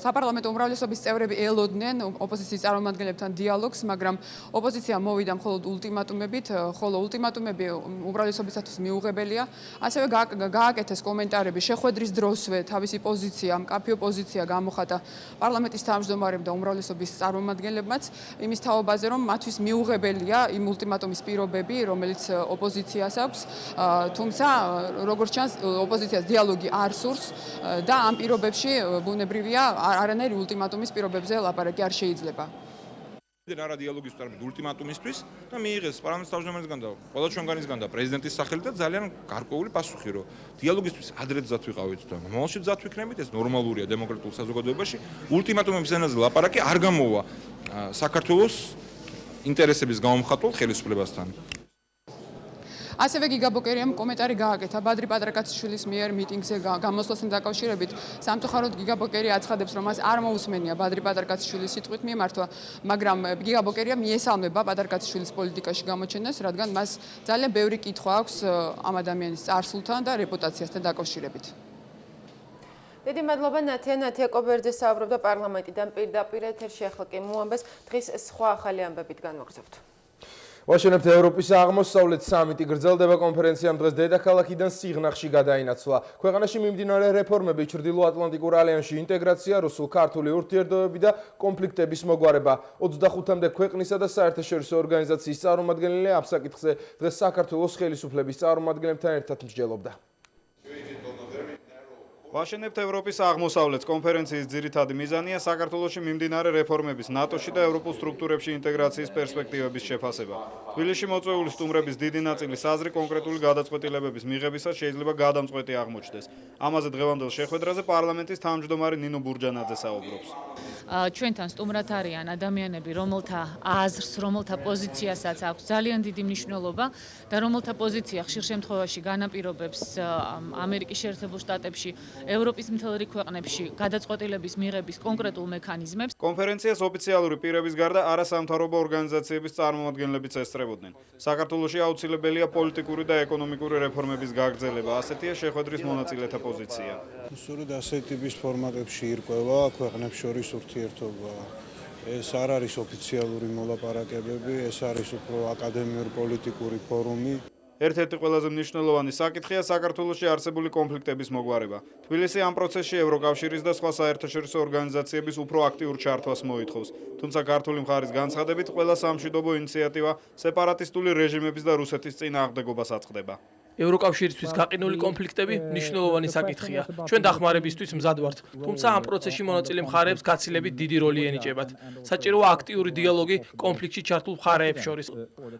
საპარლამენტო უმრავლესობის წევრები ელოდნენ ოპოზიციის წარმომადგენლებთან დიალოგს, მაგრამ ოპოზიცია მოვიდა მხოლოდ ულტიმატუმებით, ხოლო ულტიმატუმები უმრავლესობისათვის მიუღებელია. ასევე გააკეთეს კომენტარები შეხვედრის დროსვე თავისი პოზიცია, მკაფიო პოზიცია გამოხატა პარლამენტის თავმჯდომარემ და უმრავლესობის წარმომადგენლებმა იმის თაობაზე, რომ მათთვის მიუღებელია იმ ულტიმატუმის პირობები, რომელიც ოპოზიციას აქვს, თუმცა როგორც ჩანს, ოპოზიციას დიალოგი არ სურს და ამ პირობებში ბუნებრივია არანაირი ულტიმატუმის პირობებზე ლაპარაკი არ შეიძლება. არა დიალოგის თორმეტ ულტიმატუმისთვის და მიიღეს პარლამენტის თავმჯდომარესგან და ყველა ჩვენგანისგან და პრეზიდენტის სახელით და ძალიან გარკვეული პასუხი, რომ დიალოგისთვის ადრეც ზათ ვიყავით და მომავალში ზათ ვიქნებით, ეს ნორმალურია დემოკრატიულ საზოგადოებაში. ულტიმატუმების ენაზე ლაპარაკი არ გამოვა საქართველოს ინტერესების გამომხატველ ხელისუფლებასთან. ასევე გიგა ბოკერიამ კომენტარი გააკეთა ბადრი პატრაკაციშვილის მიერ მიტინგზე გამოსვლასთან დაკავშირებით. სამწუხაროდ გიგა ბოკერი აცხადებს, რომ მას არ მოусმენია ბადრი პატრაკაციშვილის სიტყვით მიმართვა, მაგრამ გიგა ბოკერია მიესალმება პატრაკაციშვილის პოლიტიკაში გამოჩენას, რადგან მას ძალიან ბევრი კითხვა აქვს ამ ადამიანის წარსულთან და რეპუტაციასთან დაკავშირებით. დიდი მადლობა ნათია კობერიძე საუბრობდა პარლამენტიდან პირდაპირ ეთერში. ახლა კი მოამბეს დღის სხვა ახალი ამბებით განვაგრძობთ. ვაშენებთ ევროპის აღმოსავლეთ სამიტი გრძელდება. კონფერენციამ დღეს დედაქალაქიდან სიღნაღში გადაინაცვლა. ქვეყანაში მიმდინარე რეფორმები, ჩრდილოატლანტიკურ ალიანსში ინტეგრაცია, რუსულ-ქართული ურთიერთობები და კონფლიქტების მოგვარება. 25-მდე ქვეყნისა და საერთაშორისო ორგანიზაციის წარმომადგენელი ამ საკითხზე დღეს საქართველოს ხელისუფლების წარმომადგენლებთან ერთად მსჯელობდა. ვაშენებთ ევროპის აღმოსავლეთ კონფერენციის ძირითადი მიზანია საქართველოში მიმდინარე რეფორმების, ნატოში და ევროპულ სტრუქტურებში ინტეგრაციის პერსპექტივების შეფასება. თბილისში მოწვეული სტუმრების დიდი ნაწილი საზრი კონკრეტული გადაწყვეტილებების მიღებისას შეიძლება გადამწყვეტი აღმოჩნდეს. ამაზე დღევანდელ შეხვედრაზე პარლამენტის თავმჯდომარე ნინო ბურჯანაძე საუბრობს. ჩვენთან სტუმრად არიან ადამიანები, რომელთა აზრს, რომელთა პოზიციასაც აქვს ძალიან დიდი მნიშვნელობა და რომელთა პოზიცია ხშირ შემთხვევაში განაპირობებს ამერიკის შეერთებულ შტატებში, ევროპის მთელ რიგ ქვეყნებში გადაწყვეტილების მიღების კონკრეტულ მექანიზმებს. კონფერენციას ოფიციალური პირების გარდა არასამთავრობო ორგანიზაციების წარმომადგენლებიც ესწრებოდნენ. საქართველოში აუცილებელია პოლიტიკური და ეკონომიკური რეფორმების გაგრძელება, ასეთია შეხვედრის მონაწილეთა პოზიცია. სწორედ ასეთი ტიპის ფორმატებში ირკვევა ქვეყნებს შორის ურთიერთობა. ეს არ არის ოფიციალური მოლაპარაკებები, ეს არის უფრო აკადემიური პოლიტიკური ფორუმი. ერთ-ერთი ყველაზე მნიშვნელოვანი საკითხია საქართველოში არსებული კონფლიქტების მოგვარება. თბილისი ამ პროცესში ევროკავშირის და სხვა საერთაშორისო ორგანიზაციების უფრო აქტიურ ჩართვას მოითხოვს. თუმცა ქართული მხარის განცხადებით, ყველა სამშვიდობო ინიციატივა სეპარატისტული რეჟიმების და რუსეთის წინააღმდეგობას აწყდება. ევროკავშირისთვის გაყინული კონფლიქტები მნიშვნელოვანი საკითხია. ჩვენ დახმარებისთვის მზად ვართ, თუმცა ამ პროცესში მონაწილე მხარეებს გაცილებით დიდი როლი ენიჭებათ. საჭიროა აქტიური დიალოგი კონფლიქტში ჩართულ მხარეებს შორის.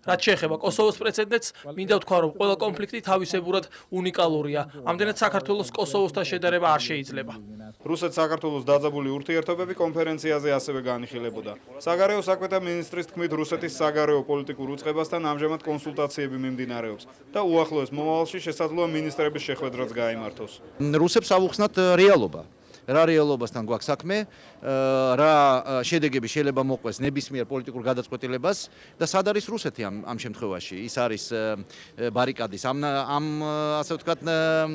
რაც შეეხება კოსოვოს პრეცედენტს, მინდა ვთქვა, რომ ყველა კონფლიქტი თავისებურად უნიკალურია. ამდენად საქართველოს კოსოვოსთან შედარება არ შეიძლება. რუსეთ-საქართველოს დაძაბული ურთიერთობები კონფერენციაზე ასევე განიხილებოდა. საგარეო საქმეთა მინისტრის თქმით, რუსეთის საგარეო პოლიტიკურ უწყებასთან ამჟამად კონსულტაციები მიმდინარეობს და უახლოეს მომავალში შესაძლოა მინისტრების შეხვედრაც გაიმართოს. რუსებს ავუხსნათ რეალობა. რა რეალობასთან გვაქვს საქმე, რა შედეგები შეიძლება მოყვეს ნებისმიერ პოლიტიკურ გადაწყვეტილებას და სად არის რუსეთი ამ შემთხვევაში? ის არის ბარიკადის ამ ასე ვთქვათ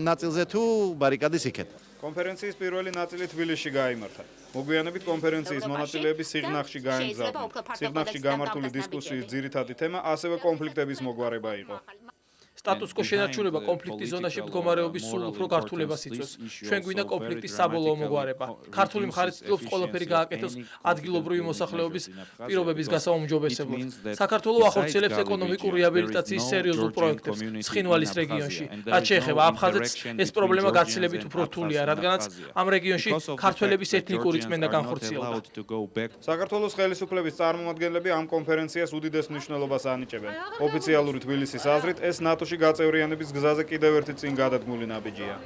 ნაწილზე თუ ბარიკადის იქეთ? კონფერენციის პირველი ნაწილი თბილისში გაიმართა. მოგვიანებით კონფერენციის მონაწილეები სიღნაღში გაემგზავრნენ. სიღნაღში გამართული დისკუსიის ძირითადი თემა ასევე კონფლიქტების მოგვარება იყო. სტატუს-კვო შენარჩუნება კონფლიქტის ზონაში მდგომარეობის სულ უფრო გართულებას იწვევს. ჩვენ გვინდა კონფლიქტის საბოლოო მოგვარება. ქართული მხარე ცდილობს ყველაფერი გააკეთოს ადგილობრივი მოსახლეობის პირობების გასაუმჯობესებლად. საქართველოს ახორციელებს ეკონომიკურ რეაბილიტაციის სერიოზულ პროექტებს ცხინვალის რეგიონში. რაც შეეხება აფხაზეთს, ეს პრობლემა გაცილებით უფრო რთულია, რადგანაც ამ რეგიონში ქართველების ეთნიკური წმენდა განხორციელდა. საქართველოს ხელისუფლების წარმომადგენლები ამ კონფერენციას უდიდეს მნიშვნელობას ანიჭებენ. ოფიციალური თბილისის აზრით, ეს ნატოში გაწევრიანების გზაზე კიდევ ერთი წინ გადადგმული ნაბიჯია.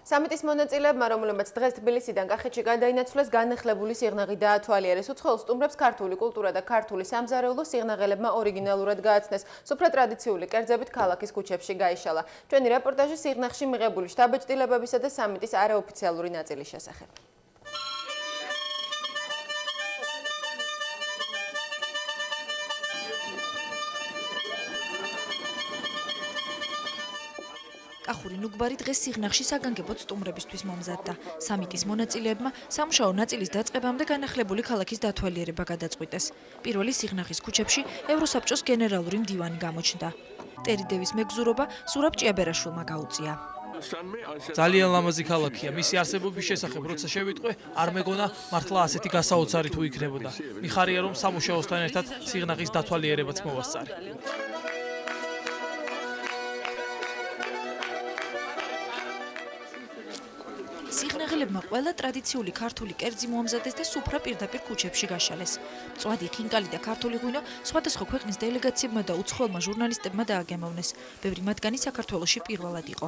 სამიტის მონაწილეებმა, რომლებმაც დღეს თბილისიდან კახეთში გადაინაცვლეს, განახლებული სიღნაღი დაათვალიერეს. უცხოელ სტუმრებს ქართული კულტურა და ქართული სამზარეულო სიღნაღელებმა ორიგინალურად გააცნეს. სუფრა ტრადიციული კერძებით ქალაქის ქუჩებში გაიშალა. ჩვენი რეპორტაჟი სიღნაღში მიღებული შთაბეჭდილებებისა და სამიტის არაოფიციალური ნაწილის შესახებ. კახური ნუგბარი დღეს სიღნაღში საგანგებოდ სტუმრებისთვის მომზადდა. სამიტის მონაწილეებმა სამუშაო ნაწილის დაწყებამდე განახლებული ქალაქის დათვალიერება გადაწყვიტეს. პირველი სიღნაღის ქუჩებში ევროსაბჭოს გენერალური მდივანი გამოჩნდა. ტერიდევის მეგზურობა სურაბ ჭიაბერაშვილმა გაუწია. ძალიან ლამაზი ქალაქია. მისი არსებობის შესახებ როცა შევიტყვე, არ მეგონა მართლა ასეთი გასაოცარი თუ იქნებოდა. მიხარია რომ სამუშაოსთან ერთად სიღნაღის დათვალიერებაც მოვასწარე. სიღნაღელებმა ყველა ტრადიციული ქართული კერძი მოამზადეს და სუფრა პირდაპირ ქუჩებში გაშალეს. მწვადი, ხინკალი და ქართული ღვინო სხვადასხვა ქვეყნის დელეგაციებმა და უცხოელმა ჟურნალისტებმა დააგემოვნეს. ბევრი მათგანი საქართველოში პირველად იყო.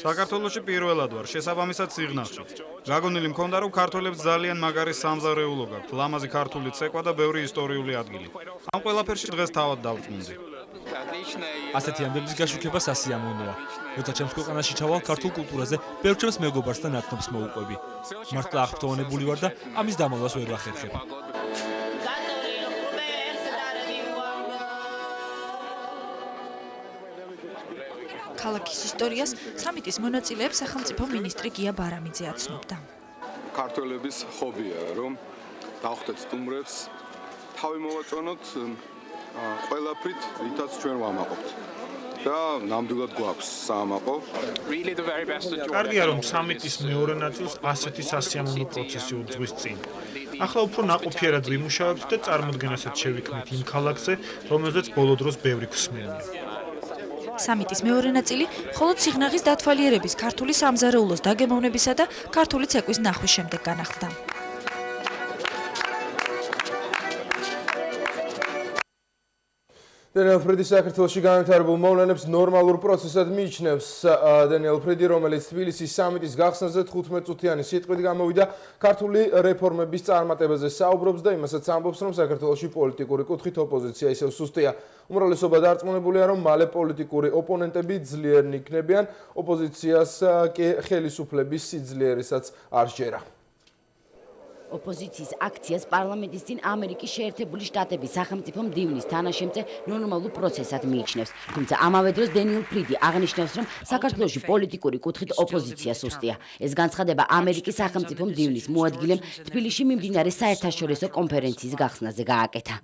საქართველოში პირველად ვარ, შესაბამისად სიღნაღში. გაგონილი მქონდა, რომ ქართველებს ძალიან მაგარი სამზარეულო გაქვთ, ლამაზი ქართული ცეკვა და ბევრი ისტორიული ადგილი. ამ ყველაფერში დღეს თავად დავწმუნდი. ასეთი ამბების გაშუქება სასიამოვნოა. როცა ჩემს ქვეყანაში ჩავალ ქართულ კულტურაზე, ბევრ ჩემს მეგობარს და ნაცნობს მოუყვები. მართლა აღფრთოვანებული ვარ და ამის დამალვას ვერ ვახერხებ. ქალაქის ისტორიას სამიტის მონაწილეებს სახელმწიფო მინისტრი გია ბარამიძე აცნობდა. ქართველების ხობია, რომ დავხვდეთ სტუმრებს, თავი მოვაწონოთ ყველაფრით, რითაც ჩვენ ვამაყობთ. და ნამდვილად გვაქვს საამაყო. კარგია, რომ სამიტის მეორე ნაწილს ასეთი სასიამოვნო პროცესი უძღვის წინ. ახლა უფრო ნაყოფიერად ვიმუშავებთ და წარმოდგენასაც შევიქმნით იმ ქალაქზე, რომელზეც ბოლო დროს ბევრი გვსმენია. სამიტის მეორე ნაწილი მხოლოდ სიღნაღის დათვალიერების, ქართული სამზარეულოს დაგემოვნებისა და ქართული ცეკვის ნახვის შემდეგ განახლდა. დენიელ ფრიდი საქართველოში განვითარებულ მოვლენებს ნორმალურ პროცესად მიიჩნევს. დენიელ ფრიდი, რომელიც თბილისის სამიტის გახსნაზე 15 წუთიანი სიტყვით გამოვიდა, ქართული რეფორმების წარმატებაზე საუბრობს და იმასაც ამბობს, რომ საქართველოში პოლიტიკური კუთხით ოპოზიცია ისევ სუსტია. უმრავლესობა დარწმუნებულია, რომ მალე პოლიტიკური ოპონენტები ძლიერნი იქნებიან, ოპოზიციას კი ხელისუფლების სიძლიერესაც არ შეერა. ოპოზიციის აქციას პარლამენტის წინ ამერიკის შეერთებული შტატების სახელმწიფო მდივნის თანაშემწე ნორმალურ პროცესად მიიჩნევს. თუმცა ამავე დროს დენიელ ფრიდი აღნიშნავს, რომ საქართველოში პოლიტიკური კუთხით ოპოზიცია სუსტია. ეს განცხადება ამერიკის სახელმწიფო მდივნის მოადგილემ თბილისში მიმდინარე საერთაშორისო კონფერენციის გახსნაზე გააკეთა.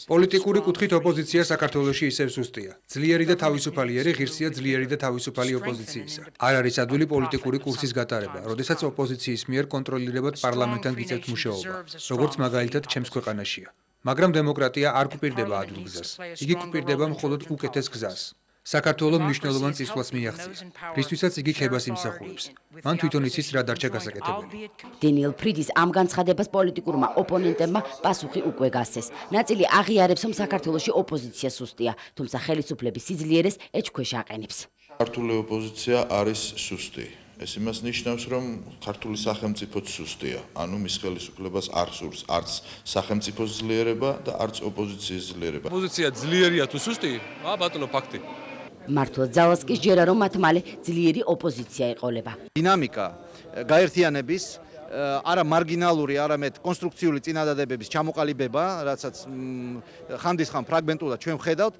პოლიტიკური კუთხით ოპოზიცია საქართველოში ისევ სუსტია. ძლიერი და თავისუფალი ერი ღირსია ძლიერი და თავისუფალი ოპოზიციისა. არ არის ადვილი პოლიტიკური კურსის გატარება, როდესაც ოპოზიციის მიერ კონტროლირებად პარლამენტთან გიწევთ მუშაობა, როგორც მაგალითად ჩემს ქვეყანაშია. მაგრამ დემოკრატია არ გვპირდება ადვილ გზას. იგი გვპირდება მხოლოდ უკეთეს გზას. საქართველოს მნიშვნელოვან წინსვლას მიაღწია, რისთვისაც იგი ქებას იმსახურებს. მან თვითონ იცის რა დარჩა გასაკეთებელი. დენიელ ფრიდის ამ განცხადებას პოლიტიკურმა ოპონენტებმა პასუხი უკვე გასცეს. ნაწილი აღიარებს, რომ საქართველოში ოპოზიცია სუსტია, თუმცა ხელისუფლების სიძლიერეს ეჭქვეშ აყენებს. ქართული ოპოზიცია არის სუსტი. ეს იმას ნიშნავს, რომ ქართული სახელმწიფოც სუსტია, ანუ მის ხელისუფლებას არ სურს არც სახელმწიფოს ძლიერება და არც ოპოზიციის ძლიერება. ოპოზიცია ძლიერია თუ სუსტი? ბატონო, ფაქტი. მართლა ძალას კი ჯერა, რომ მათ მალე ძლიერი ოპოზიცია ეყოლება. დინამიკა გაერთიანების არა მარგინალური, არამედ კონსტრუქციული წინადადებების ჩამოყალიბება, რასაც ხანდისხან ფრაგმენტულად ჩვენ ვხედავთ,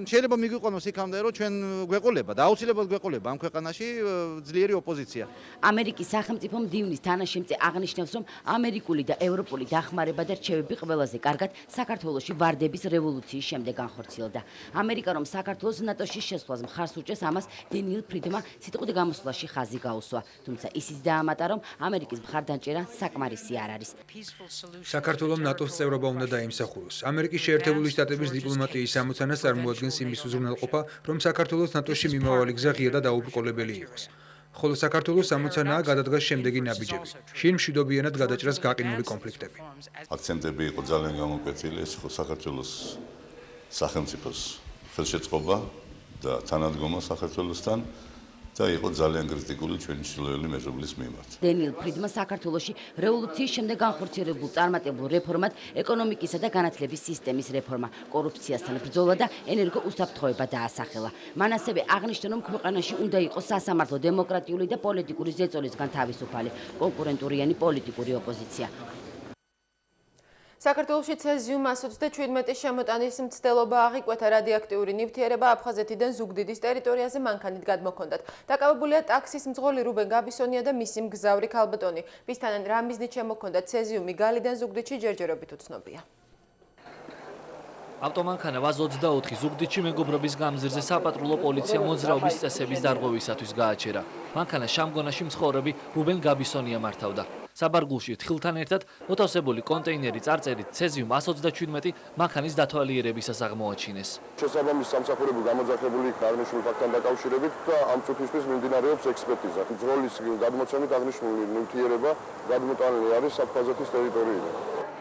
შეიძლება მიგვიყვანოს იქამდე, რომ ჩვენ გვეყოლება და აუცილებლად გვეყოლება ამ ქვეყანაში ძლიერი ოპოზიცია. ამერიკის სახელმწიფო მდივნის თანაშემწე აღნიშნავს, რომ ამერიკული და ევროპული დახმარება და რჩევები ყველაზე კარგად საქართველოში ვარდების რევოლუციის შემდეგ განხორციელდა. ამერიკა რომ საქართველოს ნატოში შესვლას მხარს უჭერს, ამას დენიელ ფრიდმა სიტყვით გამოსვლაში ხაზი გაუსვა. თუმცა ისიც დაამატა, რომ ამერიკის მხარდაჭერა საკმარისი არ არის. საქართველოს ნატოს წევრობა უნდა დაიმსახუროს. ამერიკის შეერთებული შტატების დიპლომატიის ამოცანას წარმოადგენს იმის უზრუნველყოფა, რომ საქართველოს ნატოში მიმავალი გზა ღია და დაუბრკოლებელი იყოს. ხოლო საქართველოს ამოცანაა გადადგას შემდეგი ნაბიჯები. შინ მშვიდობიანად გადაჭრას გაყინული კონფლიქტები. აქცენტები იყო ძალიან გამოკვეთილი, ეს იყო საქართველოს სახელმწიფოს ხელშეწყობა და თანადგომა საქართველოსთან და იყო ძალიან კრიტიკული ჩვენი ჩრდილოელი მეზობლის მიმართ. დენიელ ფრიდმა საქართველოში რევოლუციის შემდეგ განხორციელებულ წარმატებულ რეფორმად ეკონომიკისა და განათლების სისტემის რეფორმა, კორუფციასთან ბრძოლა და ენერგოუსაფრთხოება დაასახელა. მან ასევე აღნიშნა, რომ ქვეყანაში უნდა იყოს სასამართლო, დემოკრატიული და პოლიტიკური ზეწოლისგან თავისუფალი, კონკურენტურიანი პოლიტიკური ოპოზიცია. საქართველოში ცეზიუმ 127 შემოტანის მცდელობა აღიკვეთა რადიოაქტიური ნივთიერება აფხაზეთიდან ზუგდიდის ტერიტორიაზე მანქანით გადმოჰქონდათ. დაკავებულია ტაქსის მძღოლი რუბენ გაბისონია და მისი მგზავრი ქალბატონი. მისთანან რა მიზნით შემოჰქონდათ ცეზიუმი გალიდან ზუგდიდში ჯერჯერობით უცნობია. ავტომანქანა VAZ-24 ზუგდიდში მეგობრობის გამზირზე საპატრულო პოლიცია მოძრაობის წესების დარღვევისათვის გააჩერა. მანქანა შამგონაში მცხოვრები რუბენ გაბისონია მართავდა. საბარგულში თხილთან ერთად მოთავსებული კონტეინერი წარწერით ცეზიუმ 127 მანქანის დათვალიერებისას აღმოაჩინეს. შესაბამის სამსახურები გამოძახებული იქნა აღნიშნულ ფაქტთან დაკავშირებით და ამ წუთისთვის მიმდინარეობს ექსპერტიზა. ძროლის გადმოცემით აღნიშნული ნივთიერება გადმოტანილი არის აფხაზეთის ტერიტორიიდან.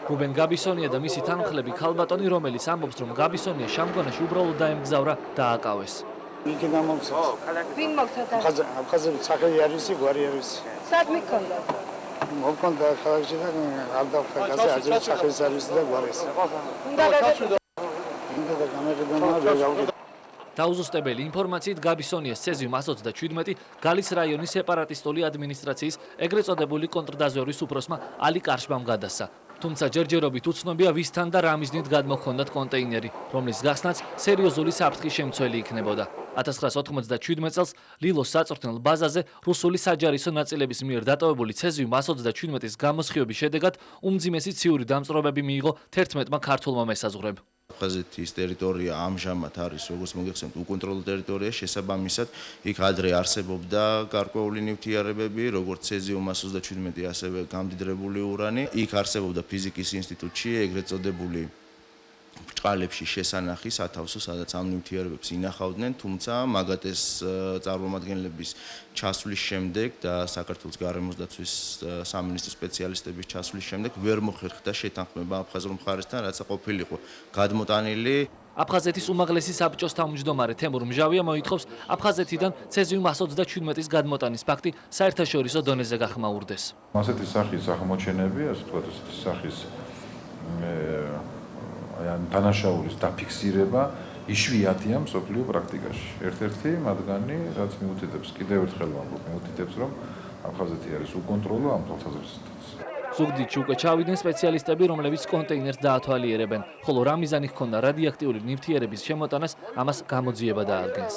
რუბენ გაბისონია და მისი თანმხლები ქალბატონი, რომელიც ამბობს, რომ გაბისონია შამგონაში უბრალოდ დაემგზავრა და აკავეს. იქიდან მომწონს. ვინ მოგწონს? აფხაზების სახელი არის, გვარი არის. სად მიქონდა? მოგკონდა ქალაქში და არ დავხარ გაზე აძრეთ სახლის არის და გვარის. უნდა გამეგონა დაუზუსტებელი ინფორმაციით გაბისონიას ცეზიუმ 127 გალის რაიონის სეპარატისტული ადმინისტრაციის ეგრეთ წოდებული კონტრდაზვერვის უფროსმა ალი კარშბამ გადასცა. თუმცა ჯერჯერობით უცნობია ვისთან და რა მიზნით გადმოჰქონდათ კონტეინერი, რომლის გახსნაც სერიოზული საფრთხის შემცველი იქნებოდა. 1997 წელს ლილოს საწვრთნელ ბაზაზე რუსული საჯარისო ნაწილების მიერ დატოვებული ცეზიუმ 127-ის გამოსხივების შედეგად უმძიმესი ციური დამწვრობები მიიღო 11-მა ქართულმა მესაზღვრემ. აფხაზეთის ტერიტორია ამჟამად არის, როგორც მოგეხსენებთ, უკონტროლო ტერიტორია, შესაბამისად, იქ ადრე არსებობდა გარკვეული ნივთიერებები, როგორც ცეზიუმ 127, ასევე გამდიდრებული ურანი. იქ არსებობდა ფიზიკის ინსტიტუტში ეგრეთ წოდებული ბრჭყალებში შესანახი სათავსო, სადაც ამ ნივთიერებებს ინახავდნენ, თუმცა მაგათეს წარმომადგენლების ჩასვლის შემდეგ და საქართველოს გარემოს დაცვის სამინისტრო სპეციალისტების ჩასვლის შემდეგ ვერ მოხერხდა შეთანხმება აფხაზურ მხარესთან, რაც ყოფილიყო გადმოტანილი. აფხაზეთის უმაღლესი საბჭოს თავმჯდომარე თემურ მჟავია მოითხოვს აფხაზეთიდან ცეზიუმ 127-ის გადმოტანის ფაქტი საერთაშორისო დონეზე გახმაურდეს. ასეთი სახის აღმოჩენები, ასე ვთქვათ, ასეთი სახის დანაშაულის დაფიქსირება იშვიათია მსოფლიო პრაქტიკაში. ერთ-ერთი მათგანი, რაც მიუთითებს, კიდევ ერთხელ ვამბობ, მიუთითებს, რომ აფხაზეთი არის უკონტროლო ამ თვალსაზრისით. ზუგდიდში უკვე ჩავიდნენ სპეციალისტები, რომლებიც კონტეინერს დაათვალიერებენ, ხოლო რა მიზანი ჰქონდა რადიოაქტიური ნივთიერების შემოტანას, ამას გამოძიება დაადგენს.